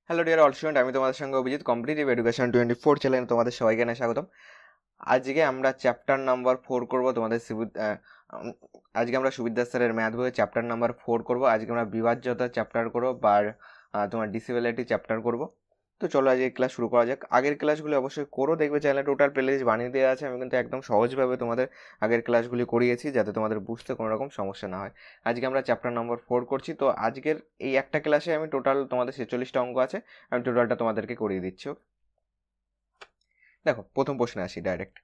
Hello dear all student, আমি তোমাদের সঙ্গে অভিজিৎ। কম্পিটিটিভ এডুকেশন 24 চ্যানেলে তোমাদের সবাইকে জানাই স্বাগতম। আজকে আমরা চ্যাপ্টার নাম্বার 4 করব তোমাদের আজকে আমরা সুবিদ্যা স্যারের ম্যাথ বইয়ের চ্যাপ্টার নাম্বার 4 করব। আজকে আমরা বিভাজ্যতা চ্যাপ্টার করব বা তোমার ডিসেবিলিটি চ্যাপ্টার করব। তো চলো আজকে ক্লাস শুরু করা যাক। আগের ক্লাসগুলি অবশ্যই করো, দেখবে চ্যানেলে টোটাল প্লেলিস্ট বানিয়ে দেওয়া আছে। আমি কিন্তু একদম সহজভাবে তোমাদের আগের ক্লাসগুলি করিয়েছি যাতে তোমাদের বুঝতে কোনো রকম সমস্যা না হয়। আজকে আমরা চ্যাপ্টার নম্বর 4 করছি। তো আজকের এই একটা ক্লাসে আমি টোটাল তোমাদের 46টা অঙ্ক আছে, আমি টোটালটা তোমাদেরকে করিয়ে দিচ্ছি। দেখো প্রথম প্রশ্নে আসি ডাইরেক্ট।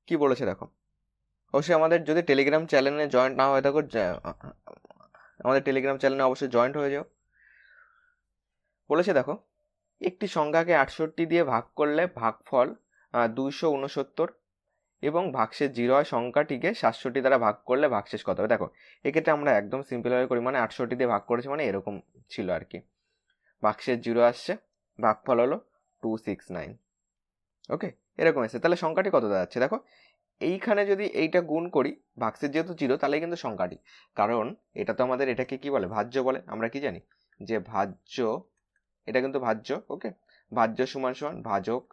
কি বলেছে দেখো, অবশ্যই আমাদের যদি টেলিগ্রাম চ্যানেলে জয়েন্ট না হয়ে থাকো, আমাদের টেলিগ্রাম চ্যানেলে অবশ্যই জয়েন্ট হয়ে যাও। বলেছে দেখো, একটি সংখ্যাকে 68 দিয়ে ভাগ করলে ভাগফল 269 এবং ভাগশেষ 0 হয়। সংখ্যাটিকে 67 দ্বারা ভাগ করলে ভাগশেষ কত হবে? দেখো এক্ষেত্রে আমরা একদম সিম্পলভাবে করি, মানে 68 দিয়ে ভাগ করেছি মানে এরকম ছিল আর কি। ভাগশেষ 0 আসছে, ভাগফল হলো 269। ওকে, এরকম এসে তাহলে সংখ্যাটি কত দাঁড়াচ্ছে? দেখো এইখানে যদি এইটা গুণ করি, ভাগশেষ যেহেতু 0 তাহলে কিন্তু সংখ্যাটি, কারণ এটা তো আমাদের এটাকে কি বলে, ভাজ্য বলে। আমরা কি জানি যে ভাজ্য, এটা কিন্তু ভাজ্য। ওকে, ভাজ্য সমান সমান ভাজক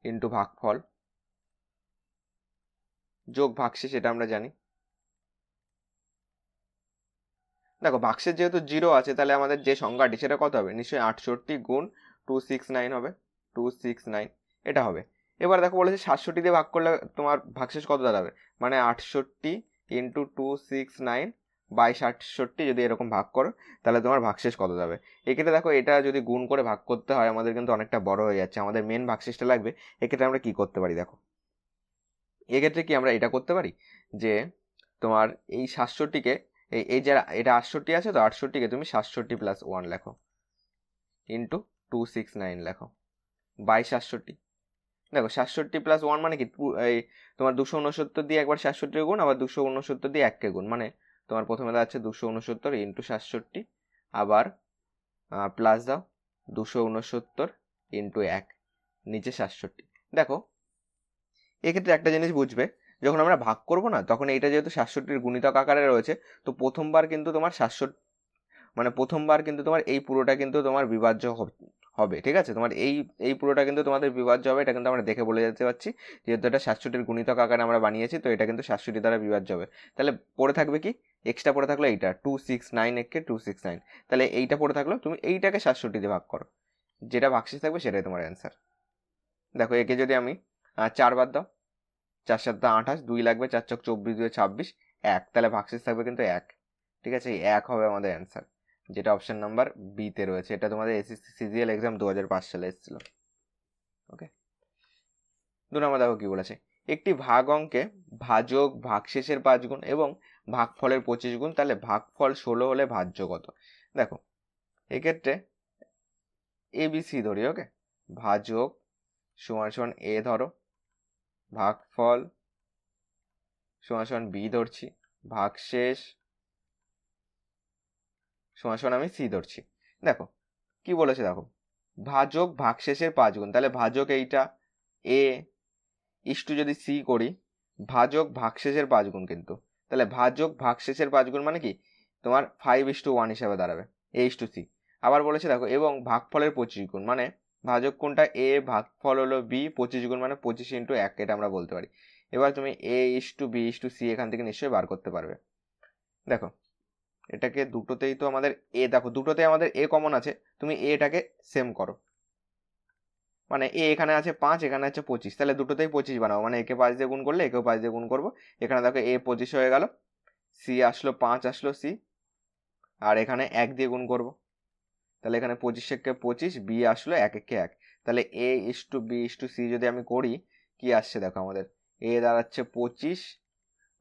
ইন্টু ভাগফল যোগ ভাগশেষ, এটা আমরা জানি। দেখো ভাগশেষ যেহেতু 0 আছে তাহলে আমাদের যে সংখ্যাটি সেটা কত হবে? নিশ্চয়ই 68 গুণ 269 হবে, 269 এটা হবে। এবার দেখো বলেছে 67 দিয়ে ভাগ করলে তোমার ভাগশেষ কত দাঁড়াবে, মানে 68 ইন্টু 269 বাই 67 যদি এরকম ভাগ করো তাহলে তোমার ভাগশেষ কত যাবে। এক্ষেত্রে দেখো এটা যদি গুণ করে ভাগ করতে হয় আমাদের কিন্তু অনেকটা বড় হয়ে যাচ্ছে, আমাদের মেন ভাগশেষটা লাগবে। এক্ষেত্রে আমরা কি করতে পারি দেখো, এক্ষেত্রে কি আমরা এটা করতে পারি যে তোমার এই 67কে এই যে এটা 68 আছে, তো 68কে তুমি 67 প্লাস 1 লেখো ইন্টু 269 লেখো বাই 67। দেখো 67 প্লাস 1 মানে কি, এই তোমার 269 দিয়ে একবার 67 গুণ, আবার 269 দিয়ে 1কে গুণ, মানে তোমার প্রথমে দাঁড়াচ্ছে 269 ইন্টু 67, আবার প্লাস দাও 269 ইন্টু 1, নিচে 67। দেখো এক্ষেত্রে একটা জিনিস বুঝবে, যখন আমরা ভাগ করব না তখন এইটা যেহেতু 67-র গুণিতক আকারে রয়েছে, তো প্রথমবার কিন্তু তোমার 67, মানে প্রথমবার কিন্তু তোমার এই পুরোটা কিন্তু তোমার বিভাজ্য হবে। ঠিক আছে, তোমার এই এই পুরোটা কিন্তু তোমাদের বিভাজ্য হবে। এটা কিন্তু আমরা দেখে বলে যেতে পারছি, যেহেতু এটা 67-র গুণিতক আকারে আমরা বানিয়েছি, তো এটা কিন্তু 67 দ্বারা বিভাজ্য হবে। তাহলে পড়ে থাকবে কি, এক্সট্রা পড়ে থাকলো এইটা 269, একে 269, তাহলে এইটা পড়ে থাকলো, তুমি এইটাকে 67 দিয়ে ভাগ করো, যেটা ভাগশেষ থাকবে সেটাই তোমার অ্যান্সার। দেখো একে যদি আমি 4 বার দাও, 4 7 28, 2 লাগবে, 4 চক 24, 2 26, 1, তাহলে ভাগশেষ থাকবে কিন্তু 1। ঠিক আছে, এই 1 হবে আমাদের অ্যান্সার, যেটা অপশন নাম্বার বি তে রয়েছে। এটা তোমাদের এসএসসি সিজিএল এক্সাম 2005 সালে এসেছিল। ওকে, 2 নম্বর দেখো কি বলেছে, একটি ভাগ অঙ্কে ভাজক ভাগশেষের 5 গুণ এবং ভাগফলের 25 গুণ, তাহলে ভাগফল 16 হলে ভাজ্য কত? দেখো এক্ষেত্রে এবিসি ধরি। ওকে, ভাজক সমান সমান এ ধরো, ভাগফল সমান সমান বি ধরছি, ভাগশেষ সমান সমান আমি সি ধরছি। দেখো কি বলেছে, দেখো ভাজক ভাগশেষের 5 গুণ, তাহলে ভাজক এইটা এ ইস্টু যদি সি করি, ভাজক ভাগশেষের 5 গুণ, কিন্তু তাহলে ভাজক ভাগশেষের 5 গুণ মানে কি তোমার 5:1 হিসাবে দাঁড়াবে, এ ইস্টু সি। আবার বলেছে দেখো এবং ভাগফলের 25 গুণ, মানে ভাজক কোনটা এ, ভাগফল হলো বি, 25 গুণ মানে 25 ইন্টু 1, এটা আমরা বলতে পারি। এবার তুমি এ ইস্টু বি ইস্টু সি এখান থেকে নিশ্চয়ই বার করতে পারবে। দেখো এটাকে দুটোতেই তো আমাদের এ, দেখো দুটোতেই আমাদের এ কমন আছে, তুমি এটাকে সেম করো, মানে এ এখানে আছে 5, এখানে আছে 25, তাহলে দুটোতেই 25 বানাবো, মানে একে 5 দিয়ে গুণ করলে একেও 5 দিয়ে গুণ করবো। এখানে দেখো এ 25 হয়ে গেল, সি আসলো 5 আসলো সি, আর এখানে 1 দিয়ে গুণ করব, তাহলে এখানে 25 একে 25, বি আসলো 1 একে 1, তাহলে এ ইস্টু বি ইস্টু সি যদি আমি করি, কি আসছে দেখো আমাদের এ দাঁড়াচ্ছে 25,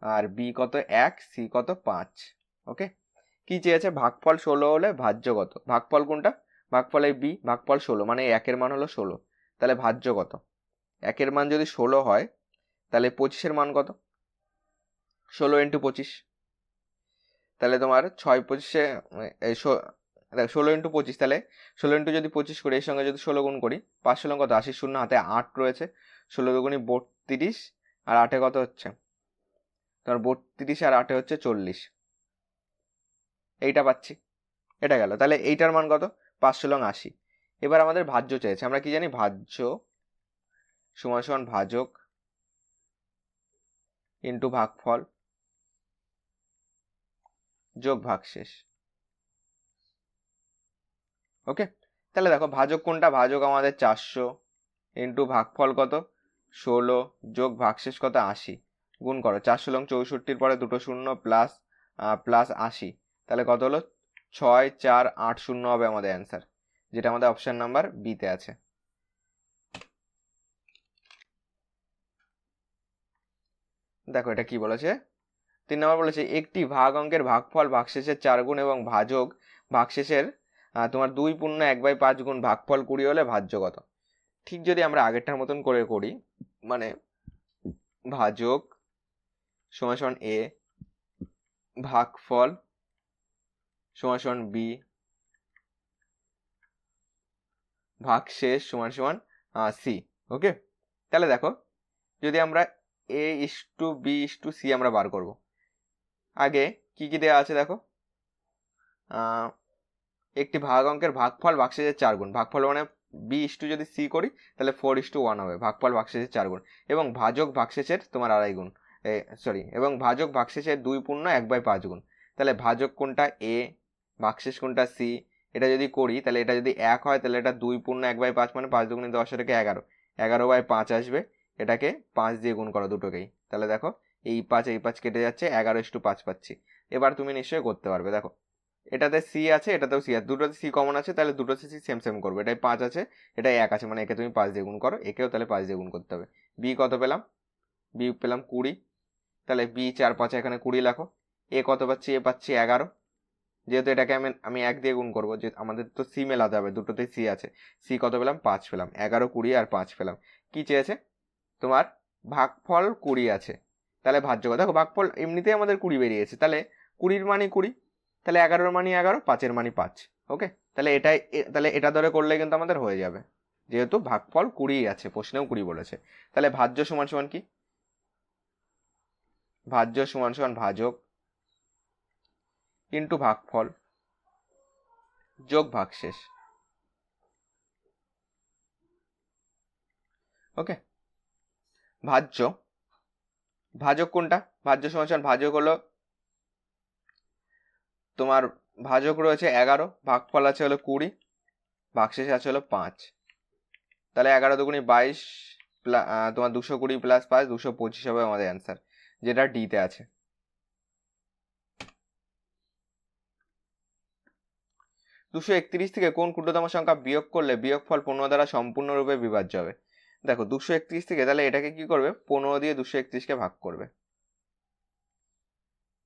আর বি কত 1, সি কত 5। ওকে, কি চেয়েছে, ভাগফল 16 হলে ভাজ্য কত? ভাগফল কোনটা, ভাগফল এই বি, ভাগফল 16 মানে 1-এর মান হলো 16, তাহলে ভাজ্য কত? 1-এর মান যদি 16 হয় তাহলে 25-এর মান কত? 16 ইন্টু 25, তাহলে তোমার 6-25-এ এই 16 ইন্টু 25, তাহলে 16 ইন্টু যদি 25 করি, এর সঙ্গে যদি 16 গুণ করি, 5 কত 80, শূন্য হাতে 8 রয়েছে, 16 দুগুণি 32, আর 8-এ কত হচ্ছে তোমার 32, আর 8-এ হচ্ছে 40, এইটা পাচ্ছি। এটা গেল। তাহলে এইটার মান কত? 5 × 80। এবার আমাদের ভাজ্য চেয়েছে, আমরা কি জানি? ভাজ্য সমান সমান ভাজক ইন্টু ভাগফল যোগ ভাগশেষ। ওকে, তাহলে দেখো ভাজক কোনটা? ভাজক আমাদের 400 ইন্টু ভাগফল কত? 16 যোগ ভাগশেষ কত? 80। গুণ করো, 400 লং 64 পরে দুটো শূন্য প্লাস প্লাস 80, তাহলে কত হলো? 6480 হবে আমাদের অ্যান্সার, যেটা আমাদের অপশন নাম্বার বিতে আছে। দেখো এটা কি বলেছে, 3 নম্বর বলেছে একটি ভাগ অঙ্কের ভাগফল ভাগশেষের 4 গুণ এবং ভাজক ভাগশেষের তোমার 2/1/5 গুণ ভাগফল 20 হলে ভাজ্য কত? ঠিক যদি আমরা আগেরটার মতন করে করি, মানে ভাজক সমান সমান এ, ভাগফল সমান সমান বি, ভাগশেষ সমান সমান সি। ওকে, তাহলে দেখো যদি আমরা A/B/C আমরা বার করব, আগে কি কি দেওয়া আছে দেখো, একটি ভাগ অঙ্কের ভাগফল ভাগশেষের 4 গুণ, ভাগফল মানে B/, যদি C করি তাহলে 4:1 হবে, ভাগফল ভাগশেষের 4 গুণ, এবং ভাজক ভাগশেষের তোমার 2.5 গুণ, এবং ভাজক ভাগশেষের 2/1/5 গুণ। তাহলে ভাজক কোনটা? A, ভাগশেষ কোনটা? C। এটা যদি করি তাহলে এটা যদি 1 হয় তাহলে এটা 2/1/5 মানে 5 2 10 এটাকে 11, 11/5 আসবে, এটাকে 5 দিয়ে গুণ করো দুটোকেই, তাহলে দেখো এই 5 কেটে যাচ্ছে, 11:5 পাচ্ছি। এবার তুমি নিশ্চয়ই করতে পারবে। দেখো এটাতে সি আছে, এটাতেও সি আছে, দুটোতে সি কমন আছে, তাহলে দুটো সি সেম সেম করবে, এটাই 5 আছে, এটাই 1 আছে, মানে একে তুমি 5 দিয়ে গুণ করো, একেও তাহলে 5 দিয়ে গুণ করতে হবে। বি কত পেলাম? বি পেলাম 20, তাহলে বি 4 5 এখানে 20 লেখো। এ কত পাচ্ছি? এ পাচ্ছি 11, যেহেতু এটাকে আমি 1 দিয়ে গুণ করবো, যে আমাদের তো সি মেলাতে হবে, দুটোতেই সি আছে। সি কত পেলাম? 5 পেলাম, 11 20 আর 5 পেলাম। কি চেয়েছে? তোমার ভাগফল 20 আছে, তাহলে ভাজ্য কত? দেখো ভাগফল এমনিতেই আমাদের 20 বেরিয়েছে, তাহলে 20-র মানই 20, তাহলে 11-র মানই 11, 5-এর মানই 5। ওকে, তাহলে তাহলে এটা ধরে করলে কিন্তু আমাদের হয়ে যাবে, যেহেতু ভাগফল 20 আছে, প্রশ্নেও 20 বলেছে। তাহলে ভাজ্য সমান সমান কি? ভাজ্য সমান সমান ভাজক ইন্টু ভাগফল যোগ ভাগশেষ। ওকে, ভাজ্য ভাজক কোনটা? ভাজ্য সমান সমান ভাজক হলো তোমার, ভাজক রয়েছে 11, ভাগফল আছে হলো 20, ভাগশেষ আছে হলো 5, তাহলে 11 দুগুণি 22, তোমার 220 প্লাস 5 225 হবে আমাদের অ্যান্সার, যেটা ডিতে আছে। দুশো 31 থেকে কোন ক্ষুদ্রতম সংখ্যা বিয়োগ করলে বিয়োগফল 15 দ্বারা সম্পূর্ণরূপে বিভাজ্য হবে? দেখো 231 থেকে, তাহলে এটাকে কি করবে? 15 দিয়ে 231কে ভাগ করবে,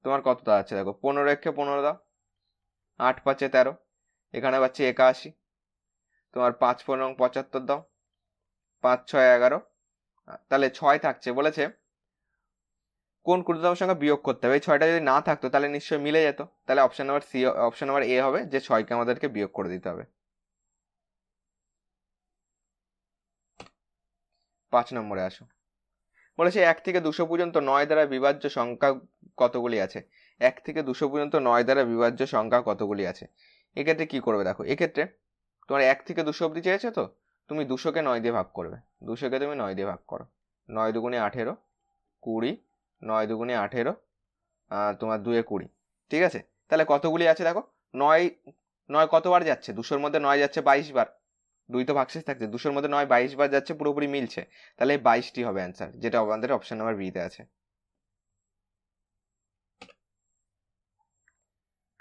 তোমার কত দাঁড়াচ্ছে? দেখো 15 একে 15 দাও, 8 5 13, এখানে পাচ্ছি 81, তোমার 5 15 75 দাও, 5 6 11, তাহলে 6 থাকছে। বলেছে কোন ক্ষুদ্রতম সংখ্যা বিয়োগ করতে হবে, এই 6টা যদি না থাকতো তাহলে নিশ্চয়ই মিলে যেত, তাহলে option number C, option number A হবে, যে 6কে আমাদেরকে বিয়োগ করে দিতে হবে। 5 নম্বরে আসো, বলেছে 1 থেকে 200 পর্যন্ত 9 দ্বারা বিভাজ্য সংখ্যা কতগুলি আছে? 1 থেকে 200 পর্যন্ত 9 দ্বারা বিভাজ্য সংখ্যা কতগুলি আছে? এক্ষেত্রে কি করবে? দেখো এক্ষেত্রে তোমার 1 থেকে 200 অব্দি চেয়েছে, তো তুমি 200কে 9 দিয়ে ভাগ করবে, 200কে তুমি 9 দিয়ে ভাগ করো, 9 দুগুণে 18 20, 9 দুগুণে 18, তোমার 2 20, ঠিক আছে। তাহলে কতগুলি আছে দেখো, 9 9 কতবার যাচ্ছে? 200-র মধ্যে 9 যাচ্ছে 22 বার, 2 তো ভাগশেষ থাকছে, 200-র মধ্যে 9 22 বার যাচ্ছে, পুরোপুরি মিলছে, তাহলে 22টি হবে অ্যান্সার, যেটা আমাদের অপশন নাম্বার বিতে আছে।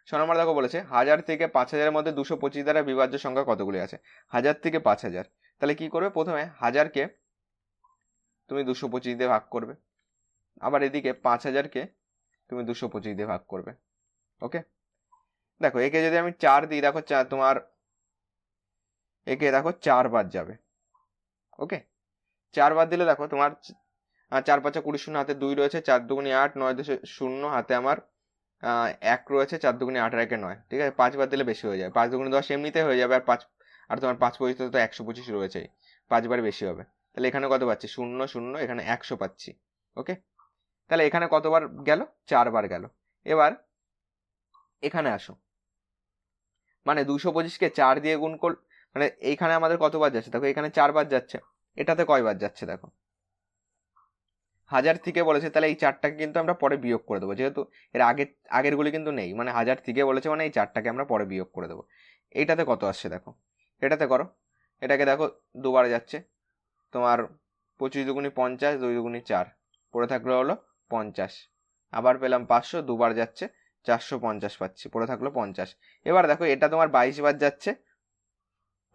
6 নম্বর দেখো বলেছে 1000 থেকে 5000-এর মধ্যে 225 দ্বারা বিভাজ্য সংখ্যা কতগুলি আছে? 1000 থেকে 5000, তাহলে কি করবে? প্রথমে 1000-কে তুমি 225 দিয়ে ভাগ করবে, আবার এদিকে 5000-কে তুমি 225 দিয়ে ভাগ করবে। ওকে, দেখো একে যদি আমি 4 দিই, দেখো তোমার একে দেখো 4 বার যাবে। ওকে, 4 বার দিলে দেখো তোমার 4 5 20, শূন্য হাতে 2 রয়েছে, 4 দুগুণে 8, 9 10 0, হাতে আমার 1 রয়েছে, 4 দুগুণে 8 আর 1 9, ঠিক আছে। 5 বার দিলে বেশি হয়ে যাবে, 5 দুগুণে 10 এমনিতে হয়ে যাবে, আর 5 আর তোমার 5 পর্যন্ত তো 125 রয়েছেই, 5 বার বেশি হবে, তাহলে এখানে কত পাচ্ছি? 0 0, এখানে 100 পাচ্ছি। ওকে, তাহলে এখানে কতবার গেল? 4 বার গেল। এবার এখানে আসো, মানে 225কে 4 দিয়ে গুণ কর, মানে এইখানে আমাদের কতবার যাচ্ছে দেখো, এখানে 4 বার যাচ্ছে, এটাতে কয়বার যাচ্ছে দেখো 1000 থেকে বলেছে, তাহলে এই 4টাকে কিন্তু আমরা পরে বিয়োগ করে দেবো, যেহেতু এর আগেরগুলি কিন্তু নেই, মানে 1000 থেকে বলেছে মানে এই 4টাকে আমরা পরে বিয়োগ করে দেবো। এইটাতে কত আসছে দেখো, এটাতে করো, এটাকে দেখো দুবার যাচ্ছে, তোমার 25 দুগুণি 50, 2 দুগুণি 4, পড়ে থাকলো হলো 50, আবার পেলাম 500, দুবার যাচ্ছে 450 পাচ্ছি, পড়ে থাকলো 50। এবার দেখো এটা তোমার 22 বার যাচ্ছে,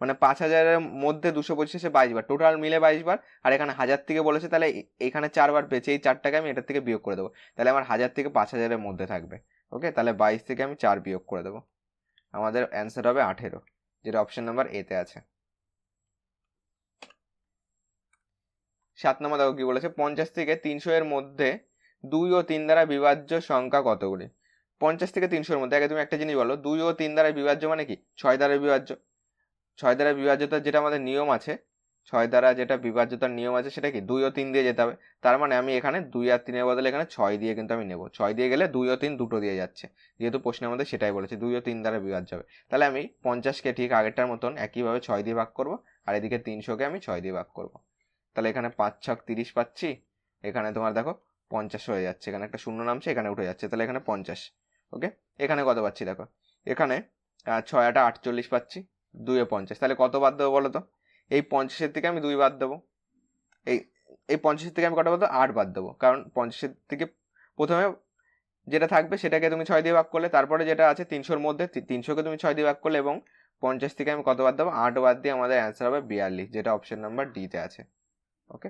মানে 5000-এর মধ্যে 225 22 বার, টোটাল মিলে 22 বার, আর এখানে 1000 থেকে বলেছে, তাহলে এখানে 4 বার পেয়েছে, এই 4টাকে আমি এটার থেকে বিয়োগ করে দেবো, তাহলে আমার 1000 থেকে 5000-এর মধ্যে থাকবে। ওকে, তাহলে 22 থেকে আমি 4 বিয়োগ করে দেবো, আমাদের অ্যান্সার হবে 18, যেটা অপশন নাম্বার এতে আছে। 7 নম্বর দেখো কি বলেছে, 50 থেকে 300-এর মধ্যে 2 ও 3 দ্বারা বিভাজ্য সংখ্যা কতগুলি? 50 থেকে 300-এর মধ্যে, আগে তুমি একটা জিনিস বলো, 2 ও 3 দ্বারা বিভাজ্য মানে কি? 6 দ্বারা বিভাজ্য। 6 দ্বারা বিভাজ্যতার যেটা আমাদের নিয়ম আছে, 6 দ্বারা যেটা বিভাজ্যতার নিয়ম আছে সেটা কি? 2 ও 3 দিয়ে যেতে হবে, তার মানে আমি এখানে 2 আর 3-এর বদলে এখানে 6 দিয়ে কিন্তু আমি নেব, 6 দিয়ে গেলে 2 ও 3 দুটো দিয়ে যাচ্ছে, যেহেতু প্রশ্নের মধ্যে সেটাই বলেছে 2 ও 3 দ্বারা বিভাজ্য হবে, তাহলে আমি 50-কে ঠিক আগেরটার মতন একইভাবে 6 দিয়ে ভাগ করব, আর এদিকে 300-কে আমি 6 দিয়ে ভাগ করব, তাহলে এখানে 5 ছক 30 পাচ্ছি, এখানে তোমার দেখো 50 হয়ে যাচ্ছে, এখানে একটা শূন্য নামছে, এখানে উঠে যাচ্ছে, তাহলে এখানে 50। ওকে, এখানে কত পাচ্ছি দেখো, এখানে 6 আটা 48 পাচ্ছি, 2 এ 50, তাহলে কত বাদ দেবো বলো তো? এই 50-এর থেকে আমি 2 বাদ দেবো, এই এই 50-এর থেকে আমি কটা বাদ দেবো? 8 বাদ দেবো, কারণ 50-এর থেকে প্রথমে যেটা থাকবে সেটাকে তুমি 6 দিয়ে ভাগ করলে, তারপরে যেটা আছে 300-এর মধ্যে 300-কে তুমি 6 দিয়ে ভাগ করলে, এবং 50 থেকে আমি কত বাদ দেবো? 8 বাদ দিয়ে আমাদের অ্যান্সার হবে 42, যেটা অপশন নাম্বার ডিতে আছে। ওকে,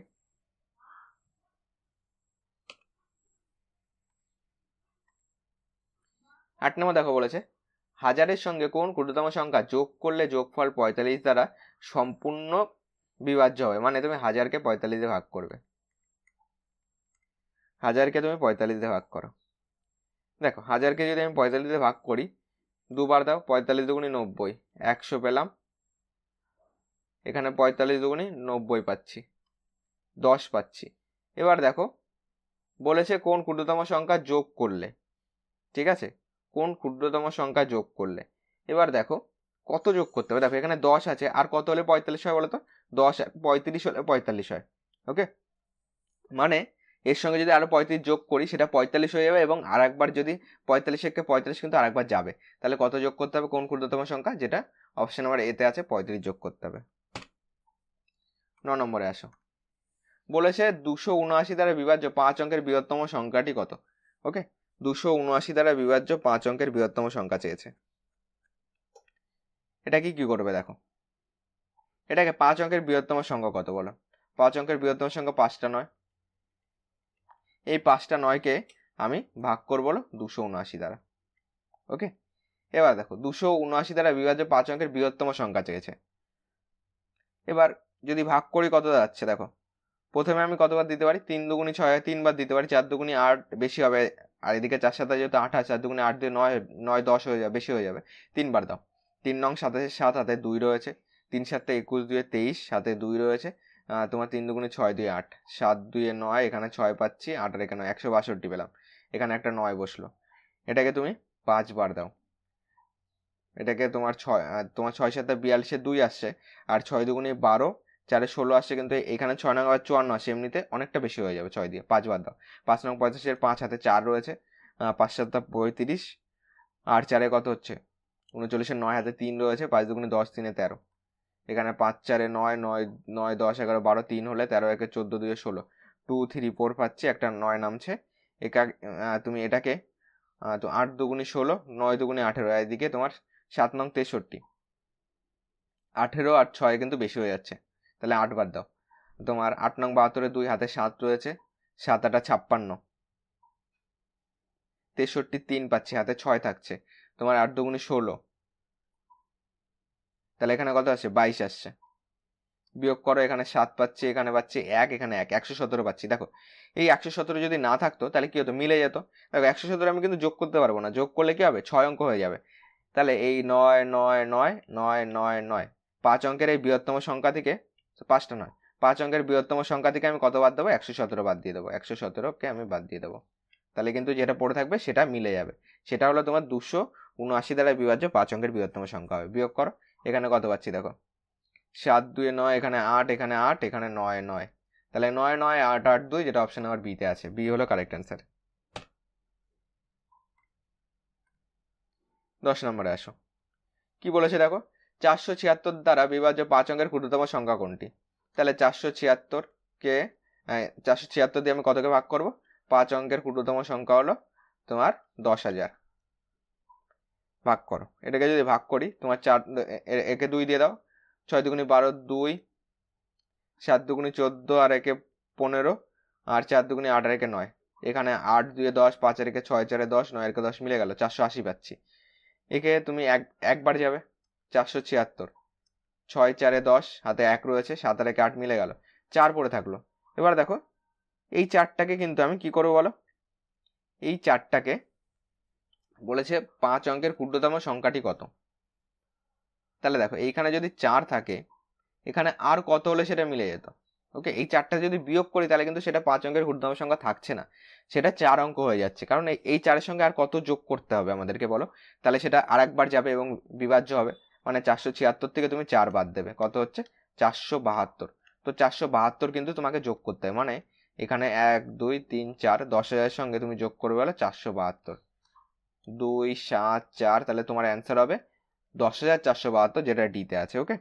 8 নম্বর দেখো বলেছে, 1000-এর সঙ্গে কোন ক্ষুদ্রতম সংখ্যা যোগ করলে যোগফল 45 দ্বারা সম্পূর্ণ বিভাজ্য হবে? মানে তুমি 1000-কে 45 দিয়ে ভাগ করবে, 1000-কে তুমি 45 দিয়ে ভাগ করো, দেখো 1000-কে যদি আমি 45 দিয়ে ভাগ করি, দুবার দাও, 45 দুগুণি 90, 100 পেলাম, এখানে 45 দুগুণি 90 পাচ্ছি, 10 পাচ্ছি। এবার দেখো বলেছে কোন ক্ষুদ্রতম সংখ্যা যোগ করলে, ঠিক আছে, কোন ক্ষুদ্রতম সংখ্যা যোগ করলে। এবার দেখো কত যোগ করতে হবে, দেখো এখানে 10 আছে, আর কত হলে 45 হয় বলো তো? 10 আর 35 হলে 45 হয়। ওকে, মানে এর সঙ্গে যদি আরো 35 যোগ করি সেটা 45 হয়ে যাবে, এবং আর একবার যদি 45-কে 45 কিন্তু আরেকবার যাবে, তাহলে কত যোগ করতে হবে কোন ক্ষুদ্রতম সংখ্যা? যেটা অপশন নাম্বার এতে আছে, 35 যোগ করতে হবে। 9 নম্বরে আসো, বলেছে 279 দ্বারা বিভাজ্য 5 অঙ্কের বৃহত্তম সংখ্যাটি কত? ওকে, 279 দ্বারা বিভাজ্য 5 অঙ্কের বৃহত্তম সংখ্যা চেয়েছে। এটা কি করবে দেখো, এটাকে 5 অঙ্কের বৃহত্তম সংখ্যা কত বলো? 5 অঙ্কের বৃহত্তম সংখ্যা 5টা 9, এই 5টা 9-কে আমি ভাগ করব বলো 279 দ্বারা। ওকে, এবার দেখো 279 দ্বারা বিভাজ্য 5 অঙ্কের বৃহত্তম সংখ্যা চেয়েছে, এবার যদি ভাগ করি কত যাচ্ছে দেখো, প্রথমে আমি কতবার দিতে পারি? 3 দুগুণি 6 হয়, 3 বার দিতে পারি, 4 দুগুণি 8 বেশি হবে, আর এদিকে 4 7 যেহেতু 28, 4 দুগুণি 8 দিয়ে 9, 9 10 হয়ে যাবে, বেশি হয়ে যাবে, 3 বার দাও, 3 নং 27, 7 হাতে 2 রয়েছে, 3 7 21, 2 23, সাথে 2 রয়েছে, তোমার 3 দুগুণি 6 2 8, 7 2 9, এখানে 6 পাচ্ছি, 8 আর এখানে 162 পেলাম, এখানে একটা 9 বসলো, এটাকে তুমি 5 বার দাও, এটাকে তোমার 6, তোমার 6 7 42 2 আসছে, আর 6 দুগুণি 12, 4 16 আসছে, কিন্তু এখানে 6 নং আবার 54 আসছে, এমনিতে অনেকটা বেশি হয়ে যাবে, 6 দিয়ে 5 বার দাও, 5 নং 85, 5 হাতে 4 রয়েছে, 5 7 35, আর 4 কত হচ্ছে 39, 9 হাতে 3 রয়েছে, 5 দুগুণি 10, 3 13, এখানে 5 4 9 9 9 10 11 12, 3 হলে 13 1 14, 2 16, 2 3 4 পাচ্ছি, একটা 9 নামছে, তুমি এটাকে তো 8 দুগুণি 16, 9 দুগুণি 18, এদিকে তোমার 7 নং 63, 18 আর 6 কিন্তু বেশি হয়ে যাচ্ছে, তাহলে 8 বার দাও, তোমার 8 নং 72, 2 হাতে 7 রয়েছে, 7 8 56, 63 3 পাচ্ছি, হাতে 6 থাকছে, তোমার 8 দুগুণি 16, তাহলে এখানে কত আসছে? 22 আসছে, বিয়োগ করো, এখানে 7 পাচ্ছি, এখানে পাচ্ছি 1, এখানে 1, 117 পাচ্ছি। দেখো এই 117 যদি না থাকতো তাহলে কি হতো? মিলে যেত। দেখো 117 আমি কিন্তু যোগ করতে পারবো না, যোগ করলে কি হবে? 6 অঙ্ক হয়ে যাবে, তাহলে এই 9 9 9 9 9 9 5 অঙ্কের এই বৃহত্তম সংখ্যা থেকে, 5টা নয়, 5 অঙ্কের বৃহত্তম সংখ্যা থেকে আমি কত বাদ দেবো? 117 বাদ দিয়ে দেবো, 117-কে আমি বাদ দিয়ে দেবো, তাহলে কিন্তু যেটা পড়ে থাকবে সেটা মিলে যাবে, সেটা হলো তোমার 79 দ্বারা বিভাজ্য 5 অঙ্কের বৃহত্তম সংখ্যা হবে। বিয়োগ করো, এখানে কত পাচ্ছি দেখো, 7 2 9, এখানে 8, এখানে 8, এখানে 9 9, তাহলে 9 9 8 8 2, যেটা অপশন নাম্বার বি তে আছে। বি হলো কারেক্ট অ্যান্সার। 10 নম্বরে আসো, কি বলেছে দেখো, 476 দ্বারা বিভাজ্য 5 অঙ্কের ক্ষুদ্রতম সংখ্যা কোনটি? তাহলে 476কে 476 দিয়ে আমি কতকে ভাগ করব? 5 অঙ্কের ক্ষুদ্রতম সংখ্যা হলো তোমার 10,000। ভাগ করো, এটাকে যদি ভাগ করি তোমার 4 একে 2 দিয়ে দাও, 6 দুগুণে 12 2, 7 দুগুণে 14 আর একে 15, আর 4 দুগুণে 8 আর একে 9, এখানে 8 2 10, 5 আর একে 6 4 10, 9 একে 10 মিলে গেল, 480 পাচ্ছি। একে তুমি একবার যাবে, 476, 6 4 10, হাতে 1 রয়েছে, 7 আর একে 8 মিলে গেল, 4 পড়ে থাকলো। এবার দেখো এই 4টাকে কিন্তু আমি কি করবো বলো, এই 4টাকে বলেছে 5 অঙ্কের ক্ষুদ্রতম সংখ্যাটি কত। তাহলে দেখো এইখানে যদি 4 থাকে, এখানে আর কত হলে সেটা মিলে যেত। ওকে, এই 4টা যদি বিয়োগ করি তাহলে কিন্তু সেটা 5 অঙ্কের ক্ষুদ্রতম সংখ্যা থাকছে না, সেটা 4 অঙ্ক হয়ে যাচ্ছে। কারণ এই 4-এর সঙ্গে আর কত যোগ করতে হবে আমাদেরকে বলো, তাহলে সেটা আর একবার যাবে এবং বিভাজ্য হবে। মানে 476 থেকে তুমি 4 বাদ দেবে, কত হচ্ছে 472। তো 472 কিন্তু তোমাকে যোগ করতে হবে, মানে এখানে 1 2 3 4, 10,000 সঙ্গে তুমি যোগ করবে বলো 472, 2 7 4, তাহলে তোমার অ্যান্সার হবে 10,472, যেটা ডিতে আছে। ওকে,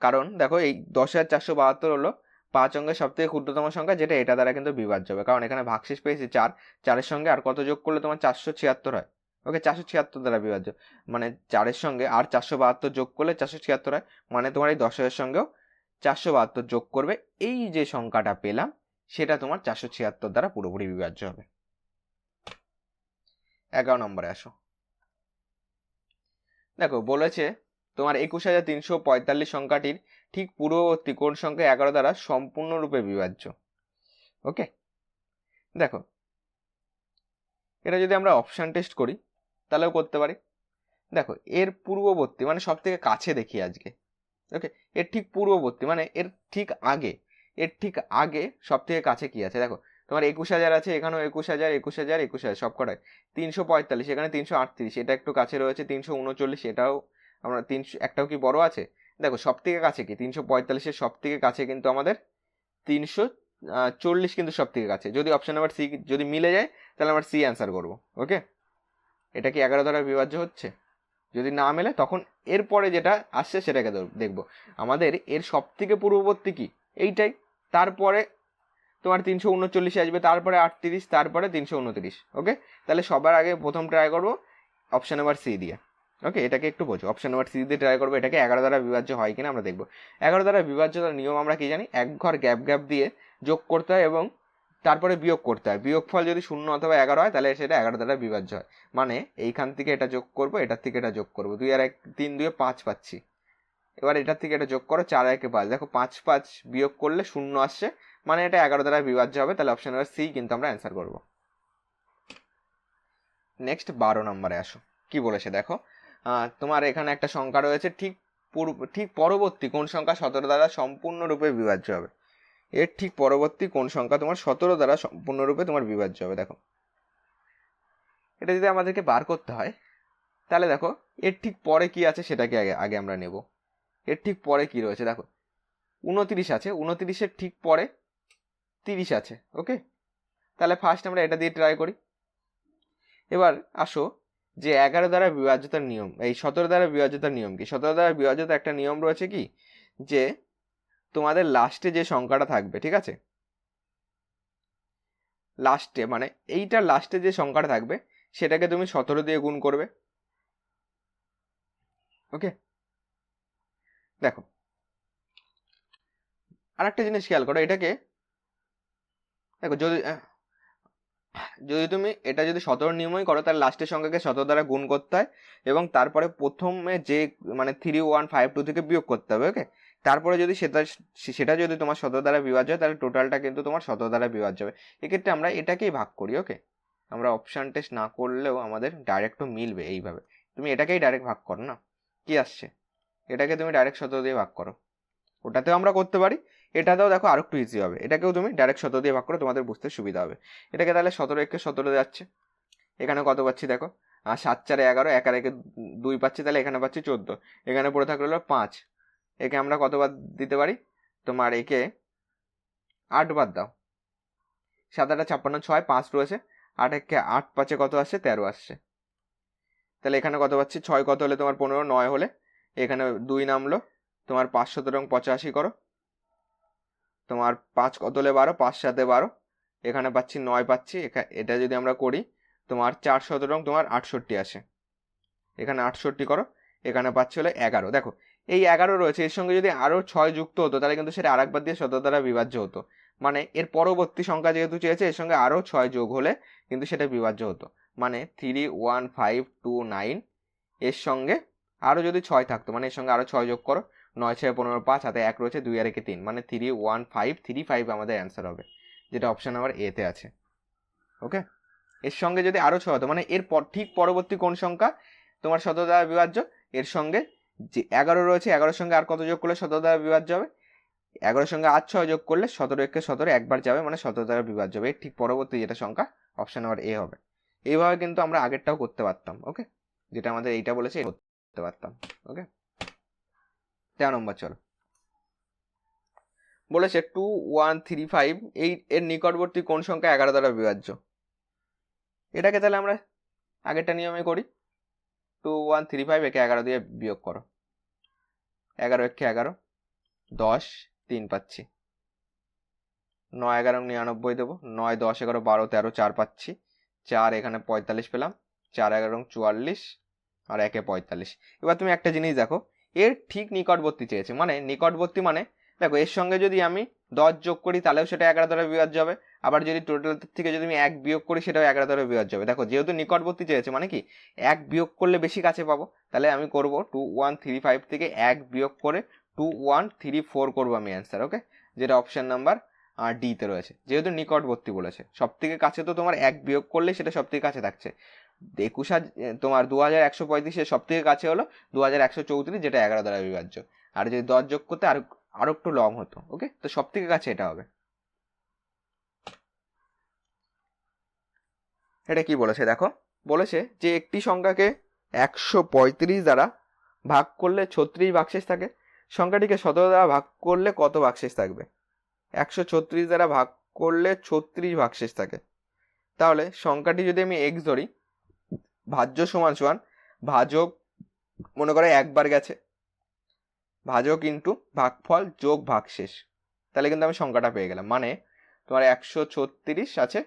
কারণ দেখো এই 10,472 হলো 5 অঙ্কের সব থেকে ক্ষুদ্রতম সংখ্যা, যেটা এটা দ্বারা কিন্তু বিভাজ্য হবে। কারণ এখানে ভাগশেষ পেয়েছি 4, 4-এর সঙ্গে আর কত যোগ করলে তোমার 476 হয়। ওকে, 476 দ্বারা বিভাজ্য, মানে 4-এর সঙ্গে আর 472 যোগ করলে 476 হয়, মানে তোমার এই 10,000 সঙ্গেও 472 যোগ করবে, এই যে সংখ্যাটা পেলাম সেটা তোমার 476 দ্বারা পুরোপুরি বিভাজ্য হবে। 11 নম্বরে আসো, দেখো বলেছে তোমার 21,345 সংখ্যাটির ঠিক পূর্ববর্তী কোন সংখ্যা 11 দ্বারা সম্পূর্ণরূপে বিভাজ্য। ওকে, দেখো এটা যদি আমরা অপশন টেস্ট করি তাহলেও করতে পারি। দেখো এর পূর্ববর্তী মানে সব থেকে কাছে দেখি আজকে। ওকে, এর ঠিক পূর্ববর্তী মানে এর ঠিক আগে, এর ঠিক আগে সব থেকে কাছে কি আছে দেখো, তোমার 21,000 আছে, এখানেও 21,000 21,000 21,000 সব কটায় 345, এখানে 338, এটা একটু কাছে রয়েছে 339, এটাও আমরা 300, একটাও কি বড় আছে? দেখো সব থেকে কাছে কি 345-এর সব থেকে কাছে কিন্তু আমাদের 340 কিন্তু সব থেকে কাছে। যদি অপশন নাম্বার সি যদি মিলে যায় তাহলে আমরা সি অ্যান্সার করবো। ওকে, এটা কি 11 দ্বারা বিভাজ্য হচ্ছে? যদি না মেলে তখন এরপরে যেটা আসছে সেটাকে দেখবো। আমাদের এর সব থেকে পূর্ববর্তী কি এইটাই, তারপরে তোমার 339 আসবে, তারপরে 38, তারপরে 329। ওকে, তাহলে সবার আগে প্রথম ট্রাই করবো অপশন নাম্বার সি দিয়ে। ওকে, এটাকে একটু বোঝো, অপশন নাম্বার সি দিয়ে ট্রাই করবো, এটাকে 11 দ্বারা বিভাজ্য হয় কিনা আমরা দেখবো। 11 দ্বারা বিভাজ্যতার নিয়ম আমরা কি জানি, এক ঘর গ্যাপ গ্যাপ দিয়ে যোগ করতে হয় এবং তারপরে বিয়োগ করতে হয়। বিয়োগফল যদি 0 অথবা 11 হয় তাহলে সেটা 11 দ্বারা বিভাজ্য হয়। মানে এইখান থেকে এটা যোগ করবো, এটার থেকে এটা যোগ করবো, 2 আর 1 3 2 5 পাচ্ছি। এবার এটার থেকে এটা যোগ করো, 4 1 5, দেখো 5 5 বিয়োগ করলে 0 আসছে, মানে এটা 11 দ্বারা বিভাজ্য হবে। তাহলে অপশন নাম্বার সি কিন্তু আমরা অ্যান্সার করবো। নেক্সট 12 নম্বরে আসো, কি বলেছে দেখো, তোমার এখানে একটা সংখ্যা রয়েছে, ঠিক পরবর্তী কোন সংখ্যা 17 দ্বারা সম্পূর্ণরূপে বিভাজ্য হবে। এর ঠিক পরবর্তী কোন সংখ্যা তোমার 17 দ্বারা সম্পূর্ণরূপে তোমার বিভাজ্য হবে। দেখো এটা যদি আমাদেরকে বার করতে হয় তাহলে দেখো এর ঠিক পরে কি আছে সেটাকে আগে আমরা নেব। এর ঠিক পরে কি রয়েছে দেখো, 29 আছে, 29-এর ঠিক পরে 30 আছে। ওকে, তাহলে ফার্স্ট আমরা এটা দিয়ে ট্রাই করি। এবার আসো যে 11 দ্বারা বিভাজ্যতার নিয়ম, এই 17 দ্বারা বিভাজ্যতার নিয়ম কি? 17 দ্বারা বিভাজ্যতার একটা নিয়ম রয়েছে কি, যে তোমাদের লাস্টে যে সংখ্যাটা থাকবে, ঠিক আছে, লাস্টে মানে এইটা লাস্টে যে সংখ্যাটা থাকবে সেটাকে তুমি 17 দিয়ে গুণ করবে। ওকে, দেখো আর একটা জিনিস খেয়াল করো, এটাকে দেখো যদি তুমি এটা যদি 17 নিয়মই করো তাহলে লাস্টের সংখ্যাকে 17 দ্বারা গুণ করতে হয় এবং তারপরে প্রথমে যে মানে 3 1 5 2 থেকে বিয়োগ করতে হবে। ওকে, তারপরে যদি সেটা যদি তোমার 17 দ্বারা বিভাজ্য হয় তাহলে টোটালটা কিন্তু তোমার 17 দ্বারা বিভাজ্য হবে। এক্ষেত্রে আমরা এটাকেই ভাগ করি। ওকে, আমরা অপশন টেস্ট না করলেও আমাদের ডাইরেক্টও মিলবে এইভাবে। তুমি এটাকেই ডাইরেক্ট ভাগ করো না, কি আসছে এটাকে তুমি ডাইরেক্ট 17 দিয়ে ভাগ করো, ওটাতেও আমরা করতে পারি, এটাতেও দেখো আর একটু ইজি হবে, এটাকেও তুমি ডাইরেক্ট 17 দিয়ে ভাগ করে তোমাদের বুঝতে সুবিধা হবে। এটাকে তাহলে 17 1 17 যাচ্ছে, এখানে কত পাচ্ছি দেখো, আর 7 4 11, 1 আর 1 2 পাচ্ছি, তাহলে এখানে পাচ্ছি 14, এখানে পড়ে থাকলো 5। একে আমরা কতবার দিতে পারি, তোমার একে 8 বার দাও। 7 8 56, 6 5 রয়েছে, 8 একে 8 5 কত আসছে, 13 আসছে। তাহলে এখানে কত পাচ্ছি, 6 কত হলে তোমার 15, 9 হলে এখানে 2 নামলো, তোমার 5 17 85 করো, তোমার 5 কত হলে 12, 5 7 12, এখানে পাচ্ছি 9 পাচ্ছি। এটা যদি আমরা করি তোমার 4 17 তোমার 68 আসে, এখানে 68 করো, এখানে পাচ্ছি হলে 11। দেখো এই 11 রয়েছে, এর সঙ্গে যদি আরো 6 যুক্ত হতো তাহলে কিন্তু সেটা আরেকবার দিয়ে 17 দ্বারা বিভাজ্য হতো। মানে এর পরবর্তী সংখ্যা যেহেতু চেয়েছে, এর সঙ্গে আরো 6 যোগ হলে কিন্তু সেটা বিভাজ্য হতো। মানে 31529, এর সঙ্গে আরো যদি 6 থাকতো, মানে এর সঙ্গে আরো 6 যোগ করো, 9 6 15 5, হাতে 1 রয়েছে, 2 আর 1 3, মানে 31535 আমাদের অ্যান্সার হবে, যেটা অপশন নাম্বার এ তে আছে। ওকে, এর সঙ্গে যদি আরো 6 হতো, মানে এর ঠিক পরবর্তী কোন সংখ্যা তোমার 17 দ্বারা বিভাজ্য, এর সঙ্গে যে 11 রয়েছে, 11 সঙ্গে আর কত যোগ করলে 17 দ্বারা বিভাজ্য হবে, 11 সঙ্গে আর 6 যোগ করলে 17 একে 17 একবার যাবে, মানে 17 দ্বারা বিভাজ্য হবে। ঠিক পরবর্তী যেটা সংখ্যা অপশন নাম্বার এ হবে। এইভাবে কিন্তু আমরা আগেরটাও করতে পারতাম। ওকে, যেটা আমাদের এইটা বলেছে করতে পারতাম। ওকে, 13 নম্বর চলো। বলেছে 2135 এর নিকটবর্তী কোন সংখ্যা 11 দ্বারা বিভাজ্য। এটাকে তাহলে আমরা আগেরটা নিয়মে করি। 2135 একে 11 দিয়ে বিয়োগ করো, 11 একে 11, 10 3 পাচ্ছি, 9 11 99 দেবো, 9 10 11 12 13 4 পাচ্ছি, 4 এখানে 45 পেলাম, 4 11 44 আর 1 45। এবার তুমি একটা জিনিস দেখো, এর ঠিক নিকটবর্তী চেয়েছে, মানে নিকটবর্তী মানে দেখো এর সঙ্গে যদি আমি 10 যোগ করি তাহলেও সেটা 11 দ্বারা বিভাজ্য হবে, আবার যদি টোটাল থেকে যদি আমি 1 বিয়োগ করি সেটাও 11 দ্বারা বিভাজ্য হবে। দেখো যেহেতু নিকটবর্তী চেয়েছে, মানে কি 1 বিয়োগ করলে বেশি কাছে পাবো, তাহলে আমি করব 2135 থেকে 1 বিয়োগ করে 2134 করবো আমি অ্যান্সার। ওকে, যেটা অপশন নাম্বার আর ডি তে রয়েছে, যেহেতু নিকটবর্তী বলেছে। সব থেকে কাছে তো তোমার 1 বিয়োগ করলে সেটা সব থেকে কাছে থাকছে। 21 তোমার 2135 সব থেকে কাছে হলো 2134, যেটা 11 দ্বারা বিভাজ্য। আর যদি 10 যোগ করতে আরো একটু লং হতো। ওকে, তো সব থেকে কাছে এটা হবে। এটা কি বলেছে দেখো, বলেছে যে একটি সংখ্যাকে 135 দ্বারা ভাগ করলে 36 ভাগশেষ থাকে, সংখ্যাটিকে 17 দ্বারা ভাগ করলে কত ভাগশেষ থাকবে। 136 দ্বারা ভাগ করলে 36 ভাগশেষ থাকে। তাহলে সংখ্যাটি যদি আমি এক্স ধরি, ভাজ্য সমান সমান ভাজক মনে করে একবার গেছে, ভাজক ইন্টু ভাগফল যোগ ভাগশেষ, তাহলে কিন্তু আমি সংখ্যাটা পেয়ে গেলাম। মানে তোমার 136 আছে,